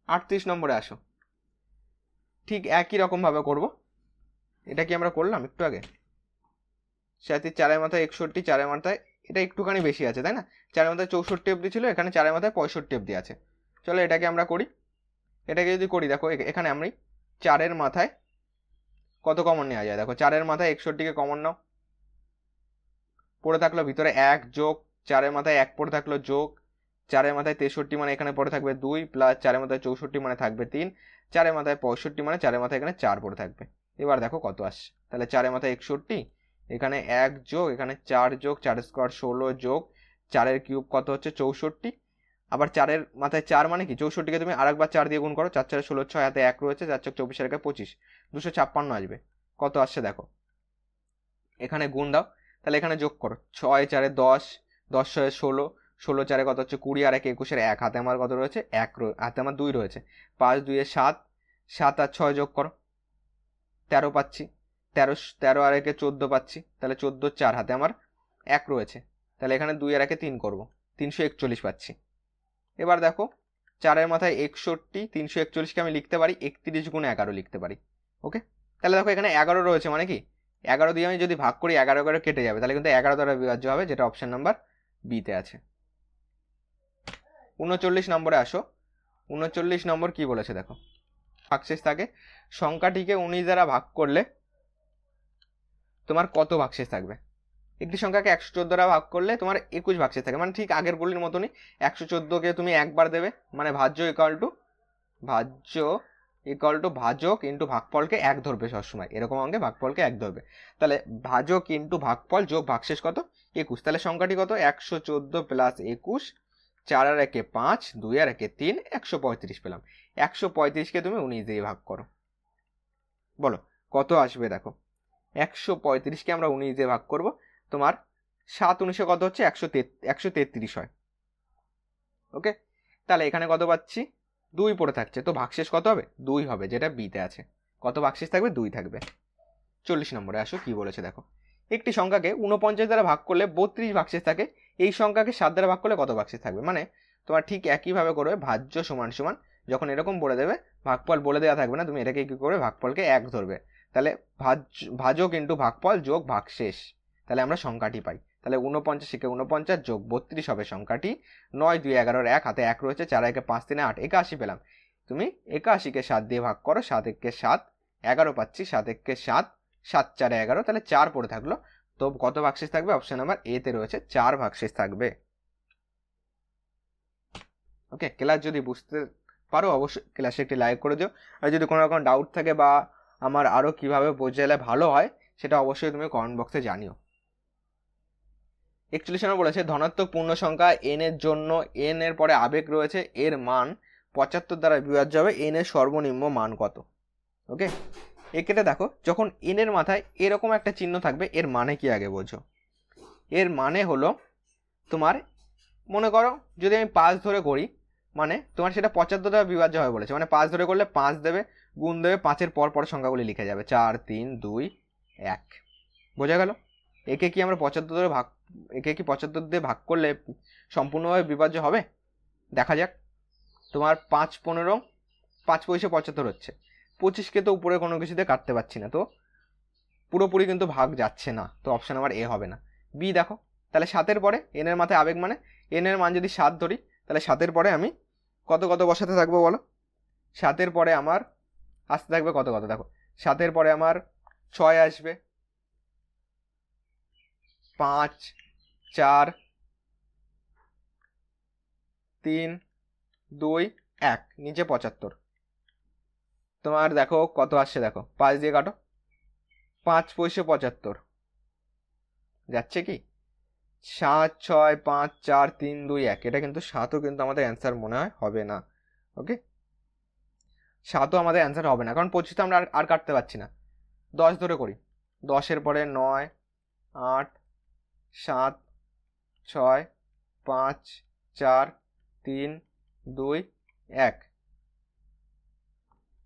38 নম্বরে আসো, ঠিক একই রকম ভাবে করব, এটা কি আমরা করলাম একটু আগে, 37 4-এর মাথায় 61, 4-এর মাথায় এটা একটুখানি বেশি আছে তাই না, 4-এর মাথায় 64 অব্দি ছিল, এখানে 4-এর মাথায় 65 অব্দি আছে। চলো এটাকে আমরা করি, এটাকে যদি করি দেখো এখানে আমি 4-এর মাথায় কত কমন নেওয়া যায়, দেখো 4-এর মাথায় 61কে কমন নাও, পড়ে থাকলো ভিতরে 1 যোগ 4-এর মাথায় 1 পড়ে থাকলো যোগ 4-এর মাথায় 63 মানে এখানে পড়ে থাকবে 2 প্লাস 4-এর মাথায় 64 মানে থাকবে 3, 4-এর মাথায় 65 মানে 4-এর মাথায় এখানে 4 পড়ে থাকবে। এবার দেখো কত আসছে, তাহলে 4-এর মাথায় 61, এখানে 1 যোগ এখানে 4 যোগ 4 স্কোয়ার 16 যোগ 4-এর কিউব কত হচ্ছে 64, আবার 4-এর মাথায় 4 মানে কি 64কে তুমি আরেকবার 4 দিয়ে গুণ করো, 4 4 16 6 হাতে 1 রয়েছে, 4 4 24 এর 25, 256 আসবে। কত আসছে দেখো, এখানে গুণ দাও, তাহলে এখানে যোগ করো, 6 4 10, 10 6 16, 16 4 কত হচ্ছে 20 আর 1 21 1 হাতে আমার কত রয়েছে 1 হাতে আমার 2 রয়েছে, 5 2 7, 7 আর 6 যোগ করো 13 পাচ্ছি, 13 13 আর 1 14 পাচ্ছি, তাহলে 14 4 হাতে আমার 1 রয়েছে, তাহলে এখানে 2 আর 1 3 করব, 341 পাচ্ছি। এবার দেখো 4-এর মাথায় 61, 341কে আমি লিখতে পারি 31 গুণ 11 লিখতে পারি। ওকে, তাহলে দেখো এখানে 11 রয়েছে মানে কি 11 দিয়ে আমি যদি ভাগ করি 11 করে কেটে যাবে, তাহলে কিন্তু 11 দ্বারা বিভাজ্য হবে, যেটা অপশন নাম্বার বিতে আছে। 39 নম্বরে আসো। 39 নম্বর কি বলেছে দেখো, ভাগশেষ থাকে, সংখ্যাটিকে 19 দ্বারা ভাগ করলে তোমার কত ভাগশেষ থাকবে। একটি সংখ্যাকে 114 দ্বারা ভাগ করলে তোমার 21 ভাগশেষ থাকে, মানে ঠিক আগের গুলির মতনই 114কে তুমি একবার দেবে, মানে ভাজ্য ইকুয়াল টু ভাজক ইন্টু ভাগফলকে 1 ধরবে সবসময়, এরকম অঙ্কে ভাগফলকে 1 ধরবে, তাহলে ভাজক ইন্টু ভাগফল যোগ ভাগশেষ কত 21, তাহলে সংখ্যাটি কত 114 প্লাস 21, 4 আর 1 5, 2 আর 1 3, 135 পেলাম। 135কে তুমি 19 দিয়ে ভাগ করো, বলো কত আসবে দেখো, 135কে আমরা 19 দিয়ে ভাগ করব, তোমার 7 19 কত হচ্ছে 133 হয়। ওকে, তাহলে এখানে কত পাচ্ছি 2 পড়ে থাকছে, তো ভাগশেষ কত হবে 2 হবে, যেটা বিতে আছে। কত ভাগশেষ থাকবে 2 থাকবে। 40 নম্বরে আসো কি বলেছে দেখো, একটি সংখ্যাকে 49 দ্বারা ভাগ করলে 32 ভাগশেষ থাকে, এই সংখ্যাকে 7 দ্বারা ভাগ করলে কত ভাগশেষ থাকবে, মানে তোমার ঠিক একইভাবে করবে, ভাজ্য সমান সমান, যখন এরকম বলে দেবে ভাগফল বলে দেওয়া থাকবে না, তুমি এটাকে কি করবে ভাগফলকে 1 ধরবে, তাহলে ভাজক ইন্টু ভাগফল যোগ ভাগশেষ, তাহলে আমরা সংখ্যাটি পাই, তাহলে 49কে 49 যোগ 32 হবে সংখ্যাটি, 9 2 11 1 হাতে 1 রয়েছে, 4 1 5 3 8, 81 পেলাম। তুমি 81কে 7 দিয়ে ভাগ করো, 7 1 7, 11 পাচ্ছি, 7 1 7, 7 4 11, তাহলে 4 পড়ে থাকলো, তো কত ভাগশেষ থাকবে, অপশন নাম্বার এ তে রয়েছে 4 ভাগশেষ থাকবে। ওকে, ক্লাস যদি বুঝতে পারো অবশ্যই ক্লাসে একটি লাইক করে দিও, আর যদি কোনো রকম ডাউট থাকে বা আমার আরও কিভাবে বোঝালে ভালো হয় সেটা অবশ্যই তুমি কমেন্ট বক্সে জানিও। 41 নম্বর বলেছে, ধনাত্মক পূর্ণ সংখ্যা n এর জন্য n এর পরে আবেগ রয়েছে, এর মান 75 দ্বারা বিভাজ্য হবে, n এর সর্বনিম্ন মান কত। ওকে, এক্ষেত্রে দেখো যখন n এর মাথায় এরকম একটা চিহ্ন থাকবে, এর মানে কি আগে বোঝো, এর মানে হলো তোমার মনে করো যদি আমি 5 ধরে করি, মানে তোমার সেটা 75 দ্বারা বিভাজ্য হবে বলেছে, মানে 5 ধরে করলে 5 দেবে, গুণ দেবে, 5-এর পর পর সংখ্যাগুলি লিখে যাবে 4 3 2 1, বোঝা গেল। একে কি আমরা 75 ধরে ভাগ, একে কি 75 দিয়ে ভাগ করলে সম্পূর্ণভাবে বিভাজ্য হবে, দেখা যাক। তোমার 5 15, 5 পয়সা 75 হচ্ছে, 25কে তো উপরে কোনো কিছু দিয়ে কাটতে পারছি না, তো পুরোপুরি কিন্তু ভাগ যাচ্ছে না, তো অপশন আমার এ হবে না, বি দেখো। তাহলে 7-এর পরে n এর মাথায় আবেগ মানে n এর মান যদি 7 ধরি, তাহলে 7-এর পরে আমি কত কত বসাতে থাকবো বলো, 7-এর পরে আমার আসতে থাকবে কত কত, দেখো 7-এর পরে আমার 6 আসবে, 5 4 3 2 1, নিচে 75, তোমার দেখো কত আসছে দেখো, 5 দিয়ে কাটো, 5 পয়সা 75 যাচ্ছে কি 7 6 5 4 3 2 1, এটা কিন্তু 7ও কিন্তু আমাদের অ্যান্সার মনে হয় হবে না। ওকে, 7ও আমাদের অ্যান্সার হবে না, কারণ 25 তো আমরা আর কাটতে পারছি না। 10 ধরে করি, 10-এর পরে 9 8 7 6 5 4 3 2 1,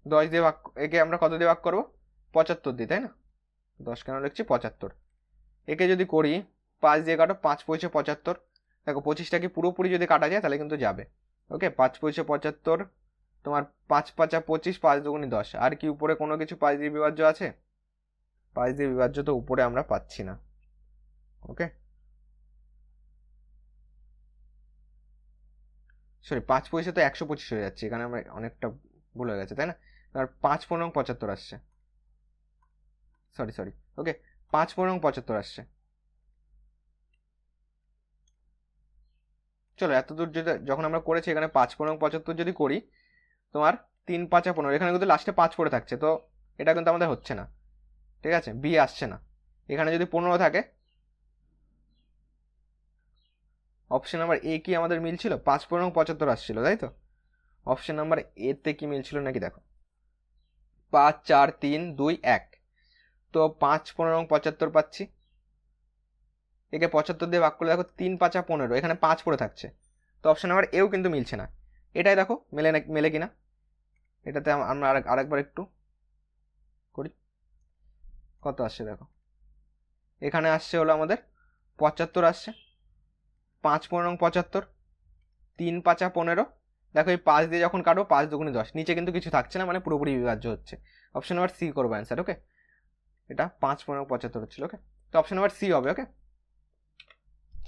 10 দিয়ে ভাগ, একে আমরা কত দিয়ে ভাগ করবো 75 দিয়ে, তাই না, 10 কেন লিখছি 75, একে যদি করি 5 দিয়ে কাটো, 5 পয়সা 75, দেখো 25টা কি পুরোপুরি যদি কাটা যায় তাহলে কিন্তু যাবে। ওকে, 5 পয়সা 75, তোমার 5 5 25, 5 দুগুণি 10, আর কি উপরে কোনো কিছু 5 দিয়ে বিভাজ্য আছে, 5 দিয়ে বিভাজ্য তো উপরে আমরা পাচ্ছি না। ওকে, সরি 5 পয়সা তো 125 হয়ে যাচ্ছে, এখানে আমরা অনেকটা ভুল হয়ে গেছে, তাই না? আর 5 15 75 আসছে, সরি ওকে, 5 15 75 আসছে। চলো এতদূর যদি যখন আমরা করেছি, এখানে 5 15 75 যদি করি, তোমার 3 5 15, এখানে কিন্তু লাস্টে 5 পড়ে থাকছে, তো এটা কিন্তু আমাদের হচ্ছে না, ঠিক আছে, বি আসছে না। এখানে যদি 15 থাকে, অপশন নাম্বার এ কি আমাদের মিল ছিল? 5 15 75 আসছিল, তাই তো? অপশন নাম্বার এ তে কি মিল ছিল নাকি দেখো, 5 4 3 2 1, তো 5 15 75 পাচ্ছি। একে 75 দিয়ে ভাগ করলে দেখো 3 5 15, এখানে 5 পড়ে থাকছে, তো অপশন নাম্বার এও কিন্তু মিলছে না। এটাই দেখো মেলে কিনা, এটাতে আমরা আরেকবার একটু করি, কত আসছে দেখো, এখানে আসছে হলো আমাদের 75 আসছে, 5 15 75, 3 5 15, দেখো এই 5 দিয়ে যখন কাটবো 5 2 10, নিচে কিন্তু কিছু থাকছে না, মানে পুরোপুরি বিভাজ্য হচ্ছে। অপশন নাম্বার সি করবো অ্যান্সার, ওকে? এটা 5 15 75 হচ্ছিল, ওকে, তো অপশন নাম্বার সি হবে, ওকে?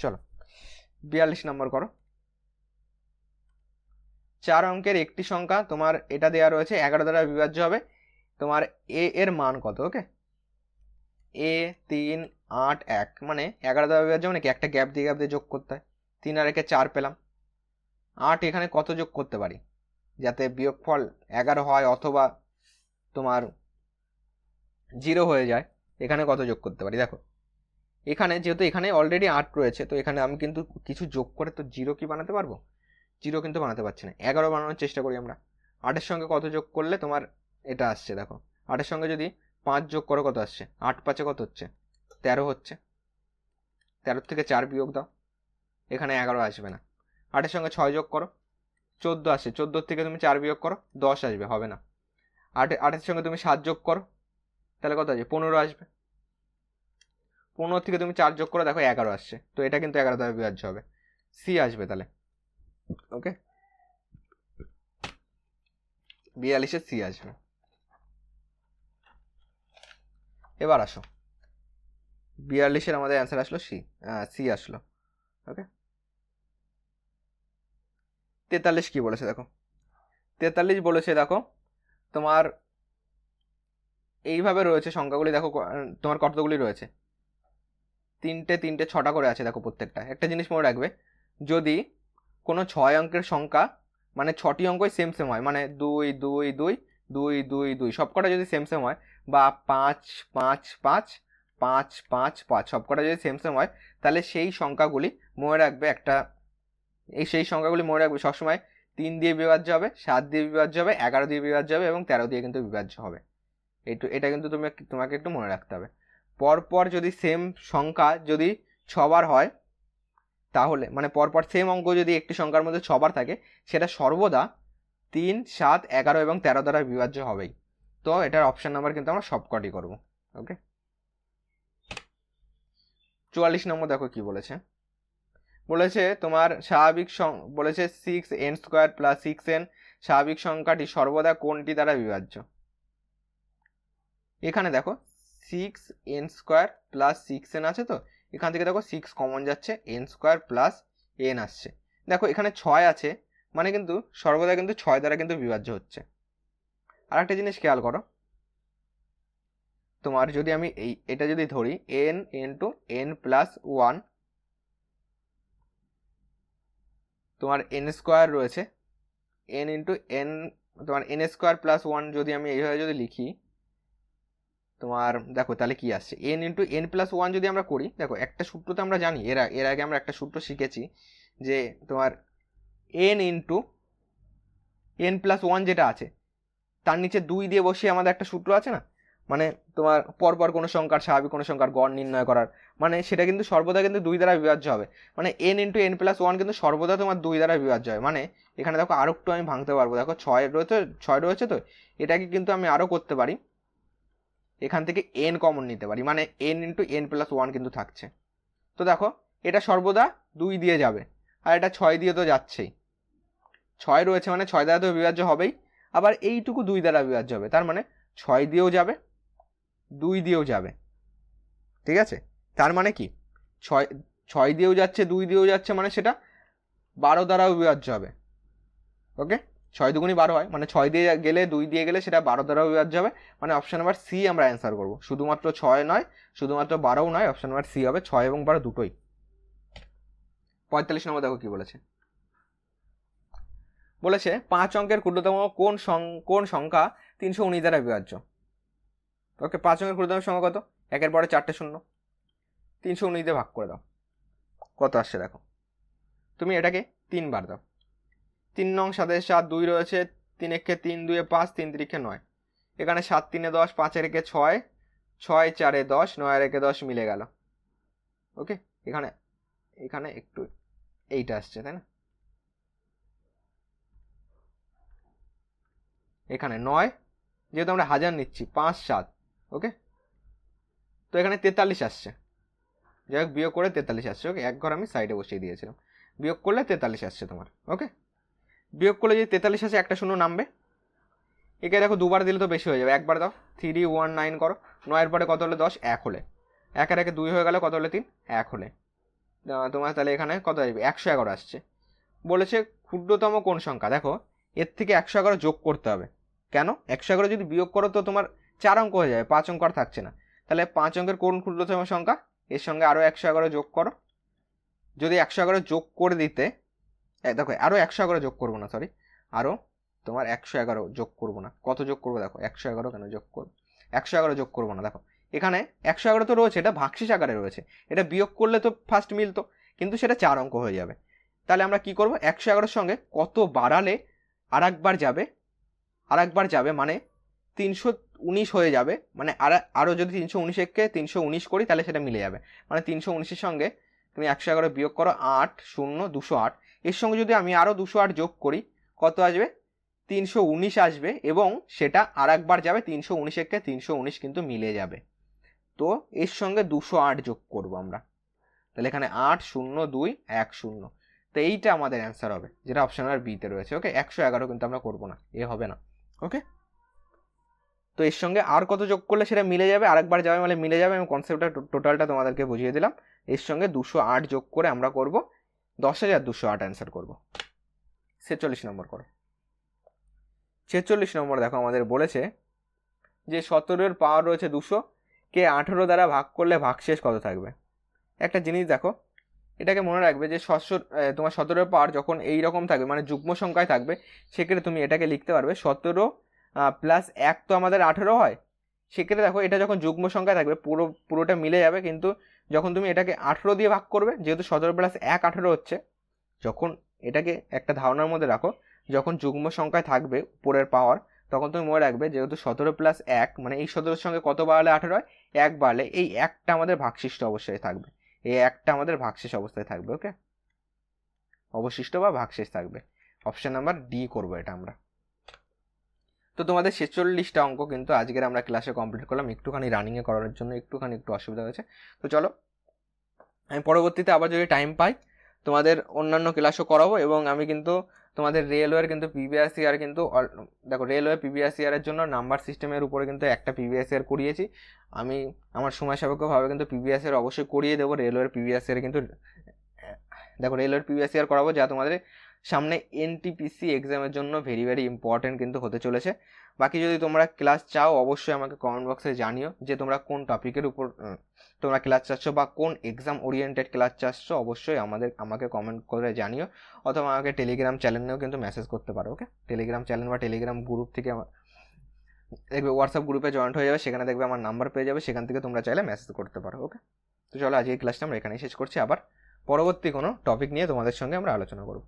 চলো 42 নম্বর করো। 4 অঙ্কের একটি সংখ্যা তোমার এটা দেওয়া রয়েছে 11 দ্বারা বিভাজ্য হবে, তোমার এ এর মান কত? ওকে, এ 3 8 1, মানে 11 দ্বারা বিভাজ্য মানে কি, একটা গ্যাপ দিয়ে যোগ করতে হয়। 3 আর 1 4 পেলাম। 8 এখানে কত যোগ করতে পারি যাতে বিয়োগফল 11 হয় অথবা তোমার 0 হয়ে যায়? এখানে কত যোগ করতে পারি দেখো, এখানে যেহেতু এখানে অলরেডি 8 রয়েছে, তো এখানে আমি কিন্তু কিছু যোগ করে তো 0 কি বানাতে পারবো? 0 কিন্তু বানাতে পারছি না। 11 বানানোর চেষ্টা করি আমরা। 8-এর সঙ্গে কত যোগ করলে তোমার এটা আসছে দেখো, 8-এর সঙ্গে যদি 5 যোগ করো কত আসছে? 8 5 কত হচ্ছে? 13 হচ্ছে। 13 থেকে 4 বিয়োগ দাও, এখানে 11 আসবে না। 8-এর সঙ্গে 6 যোগ করো, 14 আসে। 14 থেকে তুমি 4 বিয়োগ করো, 10 আসবে, হবে না। 8-এর সঙ্গে তুমি 7 যোগ করো, তাহলে কত আসবে? 15 আসবে। 15 থেকে তুমি 4 যোগ করো, দেখো 11 আসছে, তো এটা কিন্তু 11 দ্বারা বিভাজ্য হবে, সি আসবে তাহলে, ওকে? 42-এ সি আসবে। এবার আসো, 42-এর আমাদের অ্যান্সার আসলো সি আসলো, ওকে? 43 কি বলেছে দেখো, 43 বলেছে দেখো তোমার এইভাবে রয়েছে সংখ্যাগুলি, দেখো তোমার কতগুলি রয়েছে, 3টে 3টে 6টা করে আছে দেখো প্রত্যেকটা। একটা জিনিস মনে রাখবে, যদি কোনো 6 অঙ্কের সংখ্যা, মানে 6টি অঙ্কই সেম হয়, মানে 2 2 2 2 2 2 সবকটা যদি সেম হয়, বা 5 5 5 5 5 5 সবকটা যদি সেম হয়, তাহলে সেই সংখ্যাগুলি মনে রাখবে সেই সংখ্যাগুলি মনে রাখবে সবসময় 3 দিয়ে বিভাজ্য হবে, 7 দিয়ে বিভাজ্য হবে, 11 দিয়ে বিভাজ্য হবে এবং 13 দিয়ে কিন্তু বিভাজ্য হবে। এটা কিন্তু তোমাকে একটু মনে রাখতে হবে। পরপর যদি সেম সংখ্যা যদি 6বার হয়, তাহলে মানে পরপর সেম অঙ্ক যদি একটি সংখ্যার মধ্যে 6বার থাকে, সেটা সর্বদা 3 7 11 এবং 13 দ্বারা বিভাজ্য হবেই। তো এটার অপশন নাম্বার কিন্তু আমরা সবকটি করব, ওকে? 44 নম্বর দেখো কি বলেছে, বলেছে তোমার বলেছে 6n² + 6n স্বাভাবিক সংখ্যাটি সর্বদা কোনটি দ্বারা বিভাজ্য? এখানে দেখো 6n² + 6n আছে, তো এখান থেকে দেখো 6 কমন যাচ্ছে, n² + n আসছে। দেখো এখানে 6 আছে, মানে কিন্তু সর্বদা কিন্তু 6 দ্বারা কিন্তু বিভাজ্য হচ্ছে। আর একটা জিনিস খেয়াল করো, তোমার যদি আমি এটা যদি ধরি n × n + 1, তোমার n² রয়েছে, n × n, তোমার n² + 1 যদি আমি এইভাবে যদি লিখি, তোমার দেখো তাহলে কি আসছে, n × n + 1 যদি আমরা করি, দেখো একটা সূত্র তো আমরা জানি, এর আগে আমরা একটা সূত্র শিখেছি, যে তোমার n × n + 1 যেটা আছে, তার নিচে 2 দিয়ে বসিয়ে আমাদের একটা সূত্র আছে না, মানে তোমার পরপর কোনো সংখ্যার স্বাভাবিক কোনো সংখ্যার গড় নির্ণয় করার, মানে সেটা কিন্তু সর্বদা কিন্তু 2 দ্বারা বিভাজ্য হবে, মানে n × n + 1 কিন্তু সর্বদা তোমার 2 দ্বারা বিভাজ্য হয়। মানে এখানে দেখো আরো একটু আমি ভাঙতে পারবো, দেখো 6 রয়েছে, তো এটাকে কিন্তু আমি আরো করতে পারি, এখান থেকে n কমন নিতে পারি, মানে n × n + 1 কিন্তু থাকছে। তো দেখো এটা সর্বদা 2 দিয়ে যাবে, আর এটা 6 দিয়ে তো যাচ্ছেই, 6 রয়েছে মানে 6 দ্বারা তো বিভাজ্য হবেই, আবার এইটুকু 2 দ্বারা বিভাজ্য হবে, তার মানে 6 দিয়েও যাবে, 2 দিয়েও যাবে, ঠিক আছে? তার মানে কি 6 দিয়েও যাচ্ছে, 2 দিয়েও যাচ্ছে, মানে সেটা 12 দ্বারাও বিভাজ্য হবে, ওকে? 6 দুগুণই 12 হয়, মানে 6 দিয়ে গেলে 2 দিয়ে গেলে সেটা 12 দ্বারা বিভাজ্য হবে, মানে অপশন নাম্বার সি আমরা অ্যান্সার করবো। শুধুমাত্র 6 নয়, শুধুমাত্র 12ও নয়, অপশন নাম্বার সি হবে, 6 এবং 12 দুটোই। 45 নম্বর দেখো কি বলেছে। বলেছে 5 অঙ্কের ক্ষুদ্রতম কোন সংখ্যা 319 দ্বারা বিভাজ্য। ওকে, 5 অঙ্কের ক্ষুদ্রতম সংখ্যা কত? 1-এর পরে 4টে শূন্য, 319 দিয়ে ভাগ করে দাও, কত আসছে দেখো। তুমি এটাকে 3 বার দাও, 3 নং 7 7 2 রয়েছে, 3 একে 3 2 5 3 3 9, এখানে 7 3 10, 5 একে 6, 6 4 10, 9 একে 10 মিলে গেল। ওকে, এখানে একটু এইটা আসছে, তাই না? এখানে 9, যেহেতু আমরা হাজার নিচ্ছি, 5 7, ওকে, তো এখানে 43 আসছে, যাই হোক বিয়োগ করে 43 আসছে। ওকে, এক ঘর আমি সাইডে বসিয়ে দিয়েছিলাম, বিয়োগ করলে 43 আসছে তোমার। ওকে, বিয়োগ করলে যদি 43 আসে, একটা শূন্য নামবে। একে দেখো দুবার দিলে তো বেশি হয়ে যাবে, একবার দাও, 319 করো, 9-এর পরে কত হলে 10, 1 হলে, 1-এর একে 2 হয়ে গেল, কত হলে 3, 1 হলে তোমার তাহলে এখানে কত আসবে, 111 আসছে। বলেছে ক্ষুদ্রতম কোন সংখ্যা, দেখো এর থেকে 111 যোগ করতে হবে। কেন? 111 যদি বিয়োগ করো তো তোমার 4 অঙ্ক হয়ে যাবে, 5 অঙ্ক আর থাকছে না। তাহলে 5 অঙ্কের কোন ক্ষুদ্রতম সংখ্যা, এর সঙ্গে আরও 111 যোগ করো। যদি 111 যোগ করে দিতে, দেখো আরও 111 যোগ করবো না, সরি, আরও তোমার 111 যোগ করবো না, কত যোগ করবো দেখো, 111 কেন যোগ করবো, 111 যোগ করবো না। দেখো এখানে 111 তো রয়েছে, এটা ভাগশেষ আকারে রয়েছে, এটা বিয়োগ করলে তো ফার্স্ট মিলতো, কিন্তু সেটা 4 অঙ্ক হয়ে যাবে। তাহলে আমরা কি করব, 111-এর সঙ্গে কত বাড়ালে আরেকবার যাবে, মানে 319 হয়ে যাবে, মানে আরও যদি 319-কে 319 করি তাহলে সেটা মিলে যাবে, মানে 319-এর সঙ্গে তুমি 111 বিয়োগ করো, 8 0 208, এর সঙ্গে যদি আমি আরও 208 যোগ করি, কত আসবে, 319 আসবে, এবং সেটা আরেকবার যাবে, 319-কে 319 কিন্তু মিলে যাবে। তো এর সঙ্গে 208 যোগ করব আমরা, তাহলে এখানে 8 0 2 1 0, তো এইটা আমাদের অ্যান্সার হবে, যেটা অপশন নাম্বার বিতে রয়েছে। ওকে, 111 কিন্তু আমরা করবো না, এ হবে না। ওকে, তো এর সঙ্গে আর কত যোগ করলে সেটা মিলে যাবে, আরেকবার যাবে মানে মিলে যাবে, আমি কনসেপ্টটা টোটালটা তোমাদেরকে বুঝিয়ে দিলাম। এর সঙ্গে 208 যোগ করে আমরা করব 10,208 অ্যান্সার করব। 46 নম্বর করো। 46 নম্বর দেখো আমাদের বলেছে যে 17-এর পাওয়ার রয়েছে 200, কে 18 দ্বারা ভাগ করলে ভাগশেষ কত থাকবে। একটা জিনিস দেখো, এটাকে মনে রাখবে যে তোমার 17-এর পাওয়ার যখন এই রকম থাকবে, মানে যুগ্ম সংখ্যায় থাকবে, সেক্ষেত্রে তুমি এটাকে লিখতে পারবে 17 প্লাস 1 তো আমাদের 18 হয়। সেক্ষেত্রে দেখো এটা যখন যুগ্ম সংখ্যায় থাকবে পুরোটা মিলে যাবে, কিন্তু যখন তুমি এটাকে 18 দিয়ে ভাগ করবে, যেহেতু 17 প্লাস 1 18 হচ্ছে, যখন এটাকে একটা ধারণার মধ্যে রাখো, যখন যুগ্ম সংখ্যায় থাকবে উপরের পাওয়ার, তখন তুমি মনে রাখবে যেহেতু 17 প্লাস 1, মানে এই 17-এর সঙ্গে কত বাড়ালে 18 হয়, 1 বাড়লে এই 1টা আমাদের ভাগশিষ্ট অবস্থায় থাকবে, এই 1টা আমাদের ভাগশেষ অবস্থায় থাকবে। ওকে, অবশিষ্ট বা ভাগশেষ থাকবে, অপশন নাম্বার ডি করবো এটা আমরা। তো তোমাদের 46টা অঙ্ক কিন্তু আজকের আমরা ক্লাসে কমপ্লিট করলাম, একটুখানি রানিংয়ে করানোর জন্য একটু অসুবিধা হয়েছে। তো চলো, আমি পরবর্তীতে আবার যদি টাইম পাই তোমাদের অন্যান্য ক্লাসও করাবো, এবং আমি কিন্তু তোমাদের রেলওয়ের কিন্তু প্রিভিয়াস ইয়ার কিন্তু দেখো, রেলওয়ে প্রিভিয়াস ইয়ারের জন্য নাম্বার সিস্টেমের উপরে কিন্তু একটা প্রিভিয়াস ইয়ার করিয়েছি আমি, আমার সময় সাপেক্ষভাবে কিন্তু প্রিভিয়াস ইয়ার অবশ্যই করিয়ে দেবো। রেলওয়ের প্রিভিয়াস ইয়ারে কিন্তু দেখো, রেলওয়ের প্রিভিয়াস ইয়ার করাবো, যা তোমাদের সামনে এনটিপিসি এক্সামের জন্য ভেরি ভেরি ইম্পর্টেন্ট কিন্তু হতে চলেছে। বাকি যদি তোমরা ক্লাস চাও, অবশ্যই আমাকে কমেন্ট বক্সে জানিও যে তোমরা কোন টপিকের উপর তোমরা ক্লাস চাচ্ছ, বা কোন এক্সাম ওরিয়েন্টেড ক্লাস চাচ্ছ, অবশ্যই আমাকে কমেন্ট করে জানিও, অথবা আমাকে টেলিগ্রাম চ্যানেলেও কিন্তু মেসেজ করতে পারো। ওকে, টেলিগ্রাম চ্যানেল বা টেলিগ্রাম গ্রুপ থেকে দেখবে হোয়াটসঅ্যাপ গ্রুপে জয়েন্ট হয়ে যাবে, সেখানে দেখবে আমার নাম্বার পেয়ে যাবে, সেখান থেকে তোমরা চাইলে মেসেজ করতে পারো। ওকে, তো চলো আজকে এই ক্লাসটা আমরা এখানেই শেষ করছি, আবার পরবর্তী কোনো টপিক নিয়ে তোমাদের সঙ্গে আমরা আলোচনা করব।